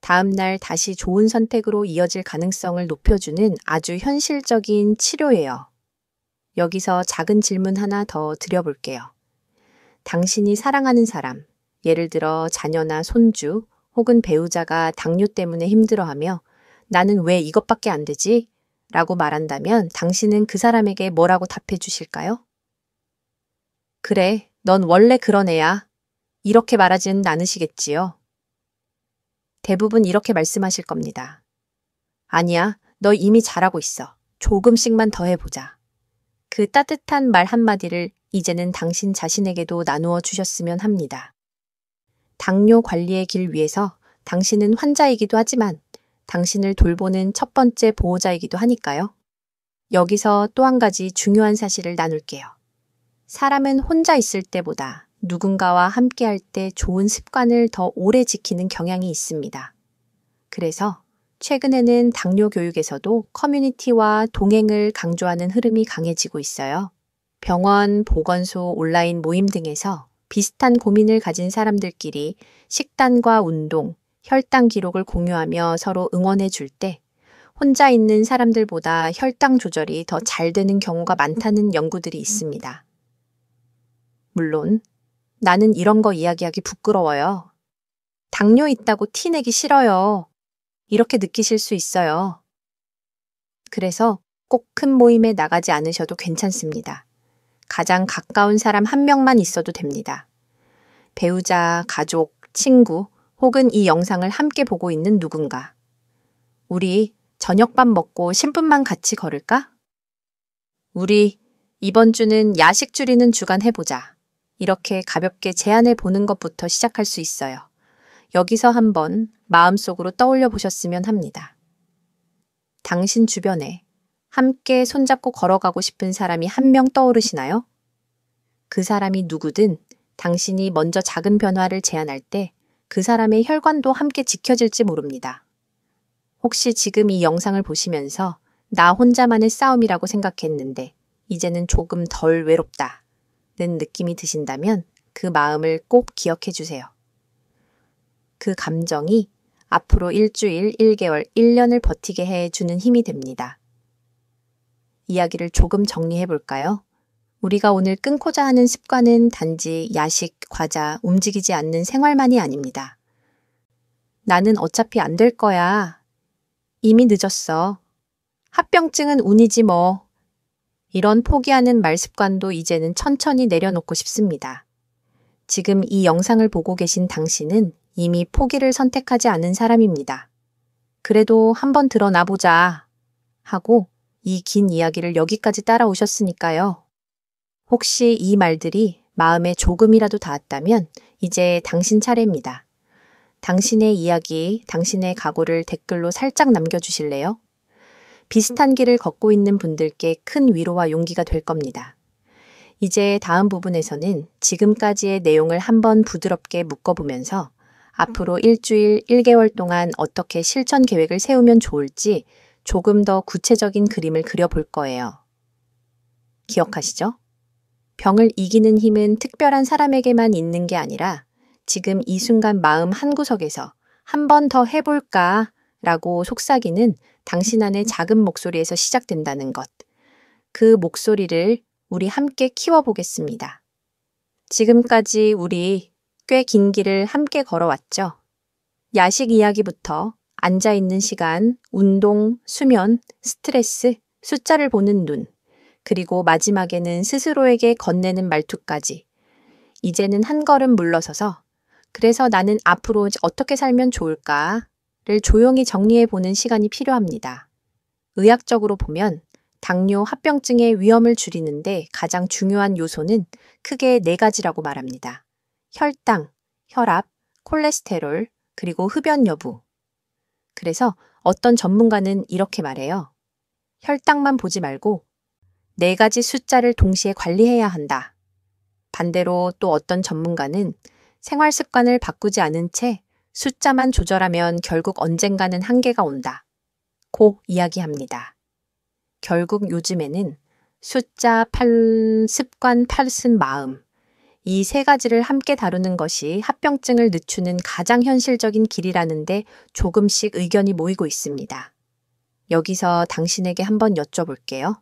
다음날 다시 좋은 선택으로 이어질 가능성을 높여주는 아주 현실적인 치료예요. 여기서 작은 질문 하나 더 드려볼게요. 당신이 사랑하는 사람, 예를 들어 자녀나 손주 혹은 배우자가 당뇨 때문에 힘들어하며 나는 왜 이것밖에 안 되지? 라고 말한다면 당신은 그 사람에게 뭐라고 답해 주실까요? 그래, 넌 원래 그런 애야. 이렇게 말하지는 않으시겠지요. 대부분 이렇게 말씀하실 겁니다. 아니야, 너 이미 잘하고 있어. 조금씩만 더 해보자. 그 따뜻한 말 한마디를 이제는 당신 자신에게도 나누어 주셨으면 합니다. 당뇨 관리의 길 위에서 당신은 환자이기도 하지만 당신을 돌보는 첫 번째 보호자이기도 하니까요. 여기서 또 한 가지 중요한 사실을 나눌게요. 사람은 혼자 있을 때보다 누군가와 함께할 때 좋은 습관을 더 오래 지키는 경향이 있습니다. 그래서 최근에는 당뇨 교육에서도 커뮤니티와 동행을 강조하는 흐름이 강해지고 있어요. 병원, 보건소, 온라인 모임 등에서 비슷한 고민을 가진 사람들끼리 식단과 운동, 혈당 기록을 공유하며 서로 응원해 줄 때 혼자 있는 사람들보다 혈당 조절이 더 잘 되는 경우가 많다는 연구들이 있습니다. 물론 나는 이런 거 이야기하기 부끄러워요. 당뇨 있다고 티 내기 싫어요. 이렇게 느끼실 수 있어요. 그래서 꼭 큰 모임에 나가지 않으셔도 괜찮습니다. 가장 가까운 사람 한 명만 있어도 됩니다. 배우자, 가족, 친구, 혹은 이 영상을 함께 보고 있는 누군가. 우리 저녁밥 먹고 10분만 같이 걸을까? 우리 이번 주는 야식 줄이는 주간 해보자. 이렇게 가볍게 제안해 보는 것부터 시작할 수 있어요. 여기서 한번 마음속으로 떠올려 보셨으면 합니다. 당신 주변에 함께 손잡고 걸어가고 싶은 사람이 한 명 떠오르시나요? 그 사람이 누구든 당신이 먼저 작은 변화를 제안할 때 그 사람의 혈관도 함께 지켜질지 모릅니다. 혹시 지금 이 영상을 보시면서 나 혼자만의 싸움이라고 생각했는데 이제는 조금 덜 외롭다는 느낌이 드신다면 그 마음을 꼭 기억해 주세요. 그 감정이 앞으로 일주일, 1개월, 1년을 버티게 해주는 힘이 됩니다. 이야기를 조금 정리해 볼까요? 우리가 오늘 끊고자 하는 습관은 단지 야식, 과자, 움직이지 않는 생활만이 아닙니다. 나는 어차피 안 될 거야. 이미 늦었어. 합병증은 운이지 뭐. 이런 포기하는 말 습관도 이제는 천천히 내려놓고 싶습니다. 지금 이 영상을 보고 계신 당신은 이미 포기를 선택하지 않은 사람입니다. 그래도 한번 드러나 보자 하고 이 긴 이야기를 여기까지 따라오셨으니까요. 혹시 이 말들이 마음에 조금이라도 닿았다면 이제 당신 차례입니다. 당신의 이야기, 당신의 각오를 댓글로 살짝 남겨주실래요? 비슷한 길을 걷고 있는 분들께 큰 위로와 용기가 될 겁니다. 이제 다음 부분에서는 지금까지의 내용을 한번 부드럽게 묶어보면서 앞으로 일주일, 1개월 동안 어떻게 실천 계획을 세우면 좋을지 조금 더 구체적인 그림을 그려볼 거예요. 기억하시죠? 병을 이기는 힘은 특별한 사람에게만 있는 게 아니라 지금 이 순간 마음 한구석에서 한 번 더 해볼까 라고 속삭이는 당신 안의 작은 목소리에서 시작된다는 것. 그 목소리를 우리 함께 키워보겠습니다. 지금까지 우리 꽤 긴 길을 함께 걸어왔죠. 야식 이야기부터 앉아있는 시간, 운동, 수면, 스트레스, 숫자를 보는 눈, 그리고 마지막에는 스스로에게 건네는 말투까지. 이제는 한 걸음 물러서서 그래서 나는 앞으로 어떻게 살면 좋을까를 조용히 정리해보는 시간이 필요합니다. 의학적으로 보면 당뇨 합병증의 위험을 줄이는데 가장 중요한 요소는 크게 4가지라고 말합니다. 혈당, 혈압, 콜레스테롤, 그리고 흡연 여부. 그래서 어떤 전문가는 이렇게 말해요. 혈당만 보지 말고 4가지 숫자를 동시에 관리해야 한다. 반대로 또 어떤 전문가는 생활 습관을 바꾸지 않은 채 숫자만 조절하면 결국 언젠가는 한계가 온다. 고 이야기합니다. 결국 요즘에는 숫자 8, 습관 8은 마음. 이 3가지를 함께 다루는 것이 합병증을 늦추는 가장 현실적인 길이라는데 조금씩 의견이 모이고 있습니다. 여기서 당신에게 한번 여쭤볼게요.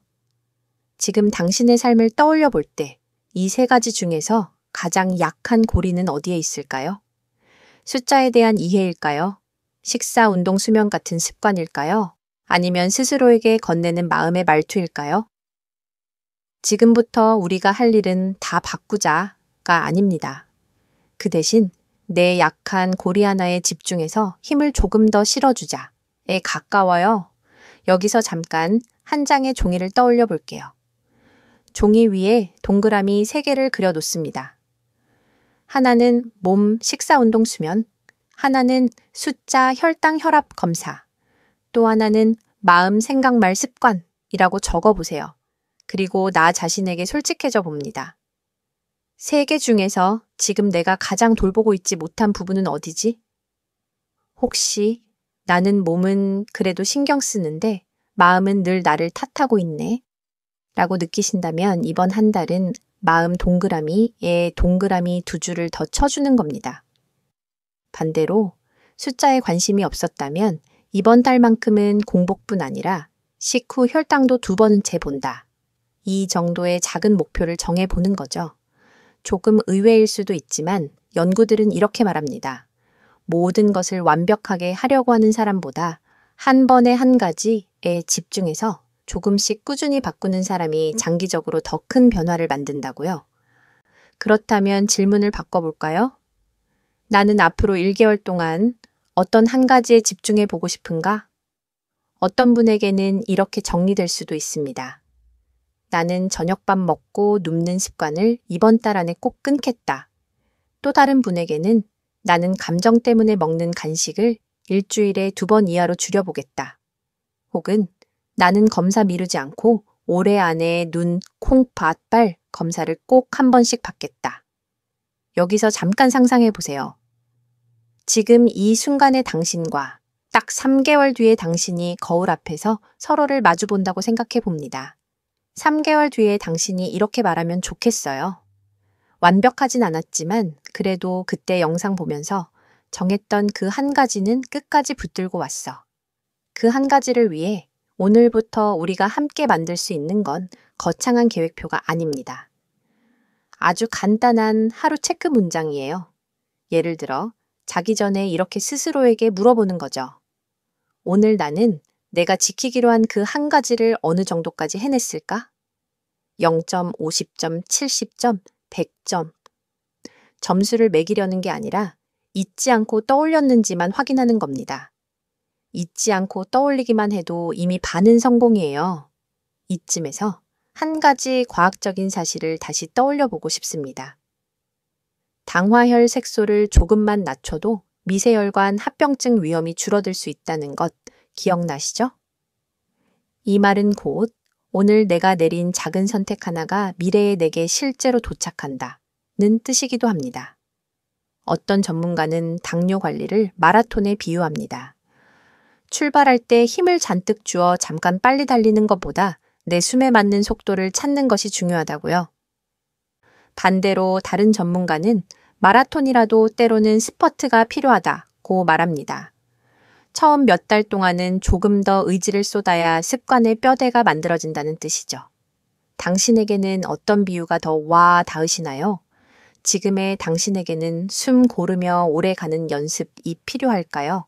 지금 당신의 삶을 떠올려 볼 때 이 3가지 중에서 가장 약한 고리는 어디에 있을까요? 숫자에 대한 이해일까요? 식사, 운동, 수면 같은 습관일까요? 아니면 스스로에게 건네는 마음의 말투일까요? 지금부터 우리가 할 일은 다 바꾸자가 아닙니다. 그 대신 내 약한 고리 하나에 집중해서 힘을 조금 더 실어주자에 가까워요. 여기서 잠깐 한 장의 종이를 떠올려 볼게요. 종이 위에 동그라미 3개를 그려 놓습니다. 하나는 몸, 식사, 운동, 수면, 하나는 숫자, 혈당, 혈압 검사, 또 하나는 마음, 생각, 말, 습관이라고 적어보세요. 그리고 나 자신에게 솔직해져 봅니다. 3개 중에서 지금 내가 가장 돌보고 있지 못한 부분은 어디지? 혹시 나는 몸은 그래도 신경 쓰는데 마음은 늘 나를 탓하고 있네. 라고 느끼신다면 이번 한 달은 마음 동그라미에 동그라미 2줄을 더 쳐주는 겁니다. 반대로 숫자에 관심이 없었다면 이번 달만큼은 공복뿐 아니라 식후 혈당도 2번은 재본다. 이 정도의 작은 목표를 정해보는 거죠. 조금 의외일 수도 있지만 연구들은 이렇게 말합니다. 모든 것을 완벽하게 하려고 하는 사람보다 한 번에 한 가지에 집중해서 조금씩 꾸준히 바꾸는 사람이 장기적으로 더 큰 변화를 만든다고요. 그렇다면 질문을 바꿔볼까요? 나는 앞으로 1개월 동안 어떤 한 가지에 집중해 보고 싶은가? 어떤 분에게는 이렇게 정리될 수도 있습니다. 나는 저녁밥 먹고 눕는 습관을 이번 달 안에 꼭 끊겠다. 또 다른 분에게는 나는 감정 때문에 먹는 간식을 일주일에 2번 이하로 줄여보겠다. 혹은 나는 검사 미루지 않고 올해 안에 눈, 콩, 밭, 빨 검사를 꼭 한 번씩 받겠다. 여기서 잠깐 상상해 보세요. 지금 이 순간의 당신과 딱 3개월 뒤의 당신이 거울 앞에서 서로를 마주 본다고 생각해 봅니다. 3개월 뒤에 당신이 이렇게 말하면 좋겠어요. 완벽하진 않았지만 그래도 그때 영상 보면서 정했던 그 한 가지는 끝까지 붙들고 왔어. 그 한 가지를 위해 오늘부터 우리가 함께 만들 수 있는 건 거창한 계획표가 아닙니다. 아주 간단한 하루 체크 문장이에요. 예를 들어 자기 전에 이렇게 스스로에게 물어보는 거죠. 오늘 나는 내가 지키기로 한 그 한 가지를 어느 정도까지 해냈을까? 0점, 50점, 70점, 100점. 점수를 매기려는 게 아니라 잊지 않고 떠올렸는지만 확인하는 겁니다. 잊지 않고 떠올리기만 해도 이미 반은 성공이에요. 이쯤에서 한 가지 과학적인 사실을 다시 떠올려 보고 싶습니다. 당화혈 색소를 조금만 낮춰도 미세혈관 합병증 위험이 줄어들 수 있다는 것 기억나시죠? 이 말은 곧 오늘 내가 내린 작은 선택 하나가 미래의 내게 실제로 도착한다는 뜻이기도 합니다. 어떤 전문가는 당뇨 관리를 마라톤에 비유합니다. 출발할 때 힘을 잔뜩 주어 잠깐 빨리 달리는 것보다 내 숨에 맞는 속도를 찾는 것이 중요하다고요. 반대로 다른 전문가는 마라톤이라도 때로는 스퍼트가 필요하다고 말합니다. 처음 몇 달 동안은 조금 더 의지를 쏟아야 습관의 뼈대가 만들어진다는 뜻이죠. 당신에게는 어떤 비유가 더 와 닿으시나요? 지금의 당신에게는 숨 고르며 오래 가는 연습이 필요할까요?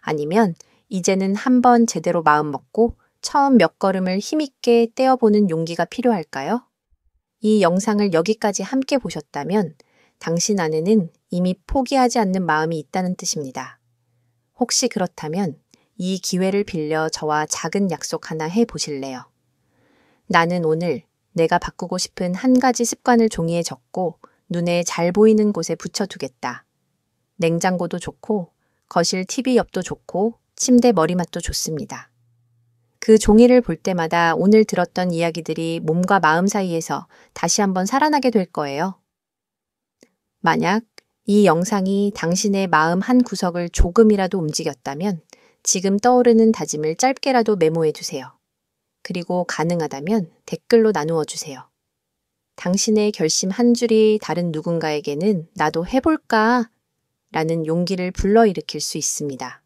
아니면 이제는 한번 제대로 마음 먹고 처음 몇 걸음을 힘있게 떼어보는 용기가 필요할까요? 이 영상을 여기까지 함께 보셨다면 당신 안에는 이미 포기하지 않는 마음이 있다는 뜻입니다. 혹시 그렇다면 이 기회를 빌려 저와 작은 약속 하나 해보실래요? 나는 오늘 내가 바꾸고 싶은 한 가지 습관을 종이에 적고 눈에 잘 보이는 곳에 붙여두겠다. 냉장고도 좋고 거실 TV 옆도 좋고 침대 머리맡도 좋습니다. 그 종이를 볼 때마다 오늘 들었던 이야기들이 몸과 마음 사이에서 다시 한번 살아나게 될 거예요. 만약 이 영상이 당신의 마음 한 구석을 조금이라도 움직였다면 지금 떠오르는 다짐을 짧게라도 메모해 두세요. 그리고 가능하다면 댓글로 나누어 주세요. 당신의 결심 한 줄이 다른 누군가에게는 나도 해볼까? 라는 용기를 불러일으킬 수 있습니다.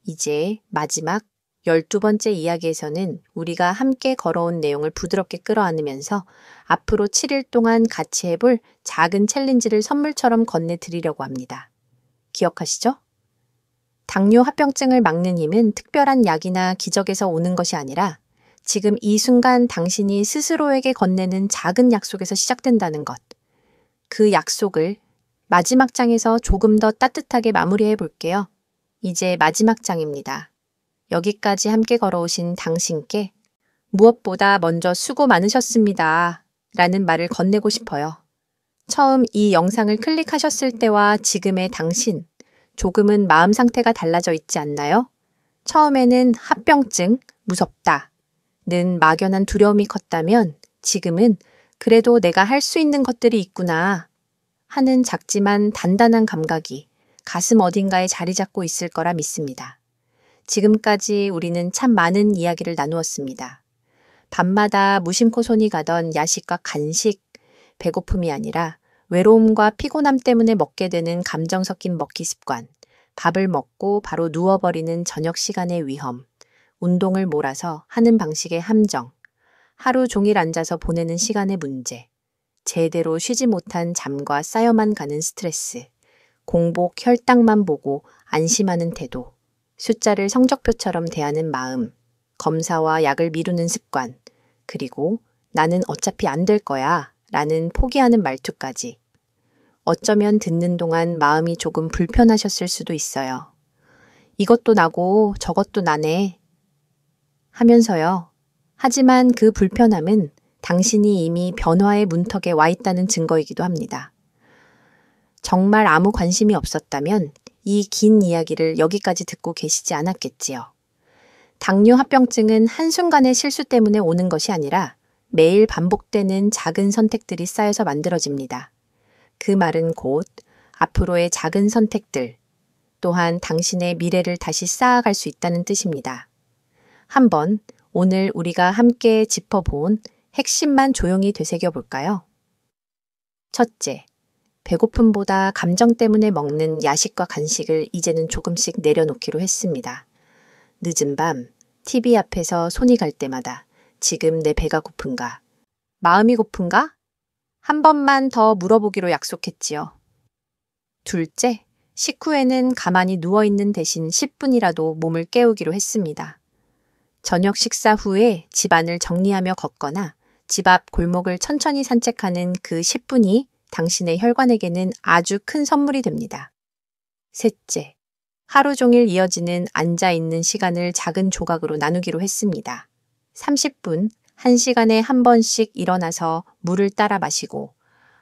이제 마지막 12번째 이야기에서는 우리가 함께 걸어온 내용을 부드럽게 끌어안으면서 앞으로 7일 동안 같이 해볼 작은 챌린지를 선물처럼 건네드리려고 합니다. 기억하시죠? 당뇨 합병증을 막는 힘은 특별한 약이나 기적에서 오는 것이 아니라 지금 이 순간 당신이 스스로에게 건네는 작은 약속에서 시작된다는 것. 그 약속을 마지막 장에서 조금 더 따뜻하게 마무리해 볼게요. 이제 마지막 장입니다. 여기까지 함께 걸어오신 당신께 무엇보다 먼저 수고 많으셨습니다. 라는 말을 건네고 싶어요. 처음 이 영상을 클릭하셨을 때와 지금의 당신, 조금은 마음 상태가 달라져 있지 않나요? 처음에는 합병증, 무섭다. 는 막연한 두려움이 컸다면 지금은 그래도 내가 할 수 있는 것들이 있구나. 하는 작지만 단단한 감각이 가슴 어딘가에 자리 잡고 있을 거라 믿습니다. 지금까지 우리는 참 많은 이야기를 나누었습니다. 밤마다 무심코 손이 가던 야식과 간식, 배고픔이 아니라 외로움과 피곤함 때문에 먹게 되는 감정 섞인 먹기 습관, 밥을 먹고 바로 누워버리는 저녁 시간의 위험, 운동을 몰아서 하는 방식의 함정, 하루 종일 앉아서 보내는 시간의 문제, 제대로 쉬지 못한 잠과 쌓여만 가는 스트레스, 공복 혈당만 보고 안심하는 태도, 숫자를 성적표처럼 대하는 마음, 검사와 약을 미루는 습관, 그리고 나는 어차피 안 될 거야 라는 포기하는 말투까지. 어쩌면 듣는 동안 마음이 조금 불편하셨을 수도 있어요. 이것도 나고 저것도 나네 하면서요. 하지만 그 불편함은 당신이 이미 변화의 문턱에 와 있다는 증거이기도 합니다. 정말 아무 관심이 없었다면 이 긴 이야기를 여기까지 듣고 계시지 않았겠지요. 당뇨 합병증은 한순간의 실수 때문에 오는 것이 아니라 매일 반복되는 작은 선택들이 쌓여서 만들어집니다. 그 말은 곧 앞으로의 작은 선택들, 또한 당신의 미래를 다시 쌓아갈 수 있다는 뜻입니다. 한번 오늘 우리가 함께 짚어본 핵심만 조용히 되새겨 볼까요? 첫째, 배고픔보다 감정 때문에 먹는 야식과 간식을 이제는 조금씩 내려놓기로 했습니다. 늦은 밤, TV 앞에서 손이 갈 때마다 지금 내 배가 고픈가? 마음이 고픈가? 한 번만 더 물어보기로 약속했지요. 둘째, 식후에는 가만히 누워있는 대신 10분이라도 몸을 깨우기로 했습니다. 저녁 식사 후에 집안을 정리하며 걷거나 집 앞 골목을 천천히 산책하는 그 10분이 당신의 혈관에게는 아주 큰 선물이 됩니다. 셋째, 하루 종일 이어지는 앉아있는 시간을 작은 조각으로 나누기로 했습니다. 30분, 1시간에 한 번씩 일어나서 물을 따라 마시고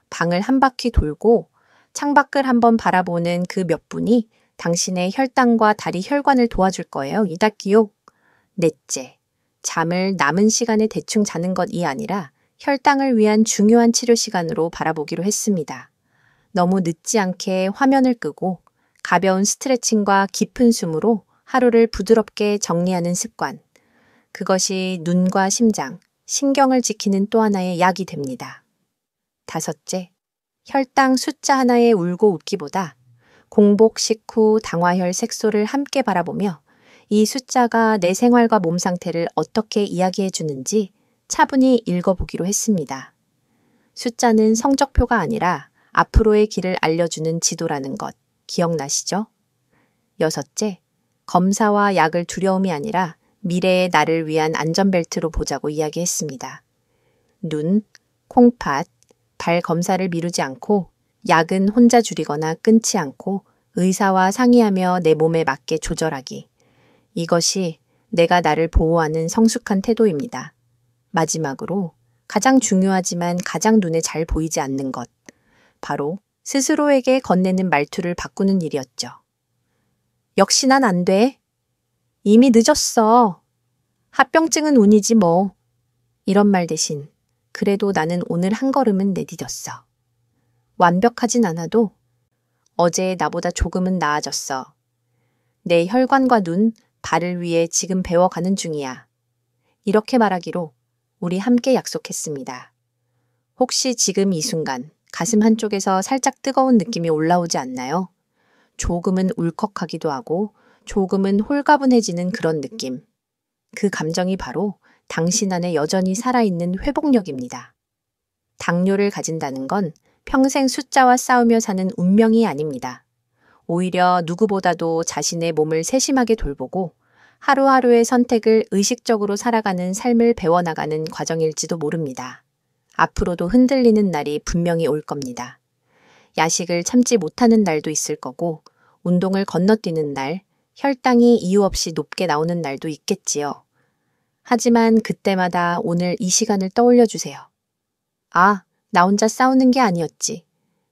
방을 한 바퀴 돌고 창밖을 한번 바라보는 그 몇 분이 당신의 혈당과 다리 혈관을 도와줄 거예요. 이닥기요. 넷째, 잠을 남은 시간에 대충 자는 것이 아니라 혈당을 위한 중요한 치료 시간으로 바라보기로 했습니다. 너무 늦지 않게 화면을 끄고 가벼운 스트레칭과 깊은 숨으로 하루를 부드럽게 정리하는 습관. 그것이 눈과 심장, 신경을 지키는 또 하나의 약이 됩니다. 다섯째, 혈당 숫자 하나에 울고 웃기보다 공복 식후 당화혈 색소를 함께 바라보며 이 숫자가 내 생활과 몸 상태를 어떻게 이야기해 주는지 차분히 읽어보기로 했습니다. 숫자는 성적표가 아니라 앞으로의 길을 알려주는 지도라는 것 기억나시죠? 여섯째, 검사와 약을 두려움이 아니라 미래의 나를 위한 안전벨트로 보자고 이야기했습니다. 눈, 콩팥, 발 검사를 미루지 않고 약은 혼자 줄이거나 끊지 않고 의사와 상의하며 내 몸에 맞게 조절하기. 이것이 내가 나를 보호하는 성숙한 태도입니다. 마지막으로 가장 중요하지만 가장 눈에 잘 보이지 않는 것. 바로 스스로에게 건네는 말투를 바꾸는 일이었죠. 역시 난 안 돼. 이미 늦었어. 합병증은 운이지 뭐. 이런 말 대신 그래도 나는 오늘 한 걸음은 내디뎠어. 완벽하진 않아도 어제의 나보다 조금은 나아졌어. 내 혈관과 눈, 발을 위해 지금 배워가는 중이야. 이렇게 말하기로 우리 함께 약속했습니다. 혹시 지금 이 순간 가슴 한쪽에서 살짝 뜨거운 느낌이 올라오지 않나요? 조금은 울컥하기도 하고 조금은 홀가분해지는 그런 느낌. 그 감정이 바로 당신 안에 여전히 살아있는 회복력입니다. 당뇨를 가진다는 건 평생 숫자와 싸우며 사는 운명이 아닙니다. 오히려 누구보다도 자신의 몸을 세심하게 돌보고 하루하루의 선택을 의식적으로 살아가는 삶을 배워나가는 과정일지도 모릅니다. 앞으로도 흔들리는 날이 분명히 올 겁니다. 야식을 참지 못하는 날도 있을 거고 운동을 건너뛰는 날, 혈당이 이유 없이 높게 나오는 날도 있겠지요. 하지만 그때마다 오늘 이 시간을 떠올려 주세요. 아, 나 혼자 싸우는 게 아니었지.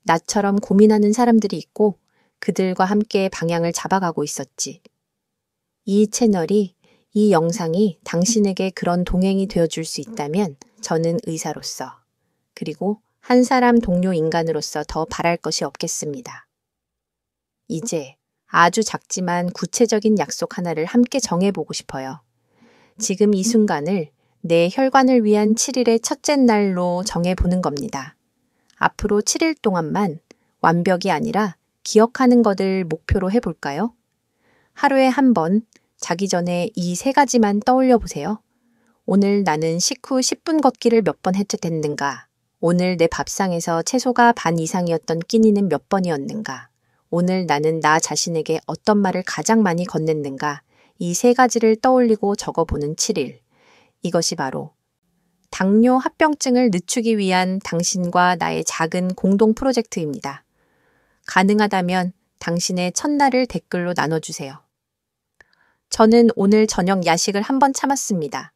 나처럼 고민하는 사람들이 있고 그들과 함께 방향을 잡아가고 있었지. 이 채널이, 이 영상이 당신에게 그런 동행이 되어줄 수 있다면 저는 의사로서, 그리고 한 사람 동료 인간으로서 더 바랄 것이 없겠습니다. 이제 아주 작지만 구체적인 약속 하나를 함께 정해보고 싶어요. 지금 이 순간을 내 혈관을 위한 7일의 첫째 날로 정해보는 겁니다. 앞으로 7일 동안만 완벽이 아니라 기억하는 것을 목표로 해볼까요? 하루에 한 번 자기 전에 이 3가지만 떠올려 보세요. 오늘 나는 식후 10분 걷기를 몇 번 했는가? 오늘 내 밥상에서 채소가 반 이상이었던 끼니는 몇 번이었는가? 오늘 나는 나 자신에게 어떤 말을 가장 많이 건넸는가? 이 3가지를 떠올리고 적어보는 7일. 이것이 바로 당뇨 합병증을 늦추기 위한 당신과 나의 작은 공동 프로젝트입니다. 가능하다면 당신의 첫날을 댓글로 나눠주세요. 저는 오늘 저녁 야식을 한 번 참았습니다.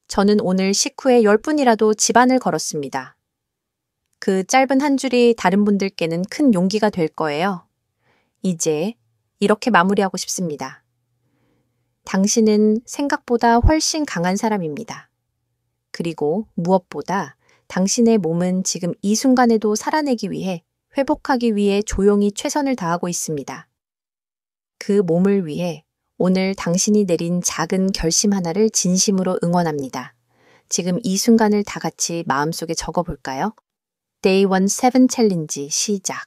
저는 오늘 식후에 10분이라도 집안을 걸었습니다. 그 짧은 한 줄이 다른 분들께는 큰 용기가 될 거예요. 이제 이렇게 마무리하고 싶습니다. 당신은 생각보다 훨씬 강한 사람입니다. 그리고 무엇보다 당신의 몸은 지금 이 순간에도 살아내기 위해, 회복하기 위해 조용히 최선을 다하고 있습니다. 그 몸을 위해 오늘 당신이 내린 작은 결심 하나를 진심으로 응원합니다. 지금 이 순간을 다 같이 마음속에 적어볼까요? Day 17 챌린지 시작.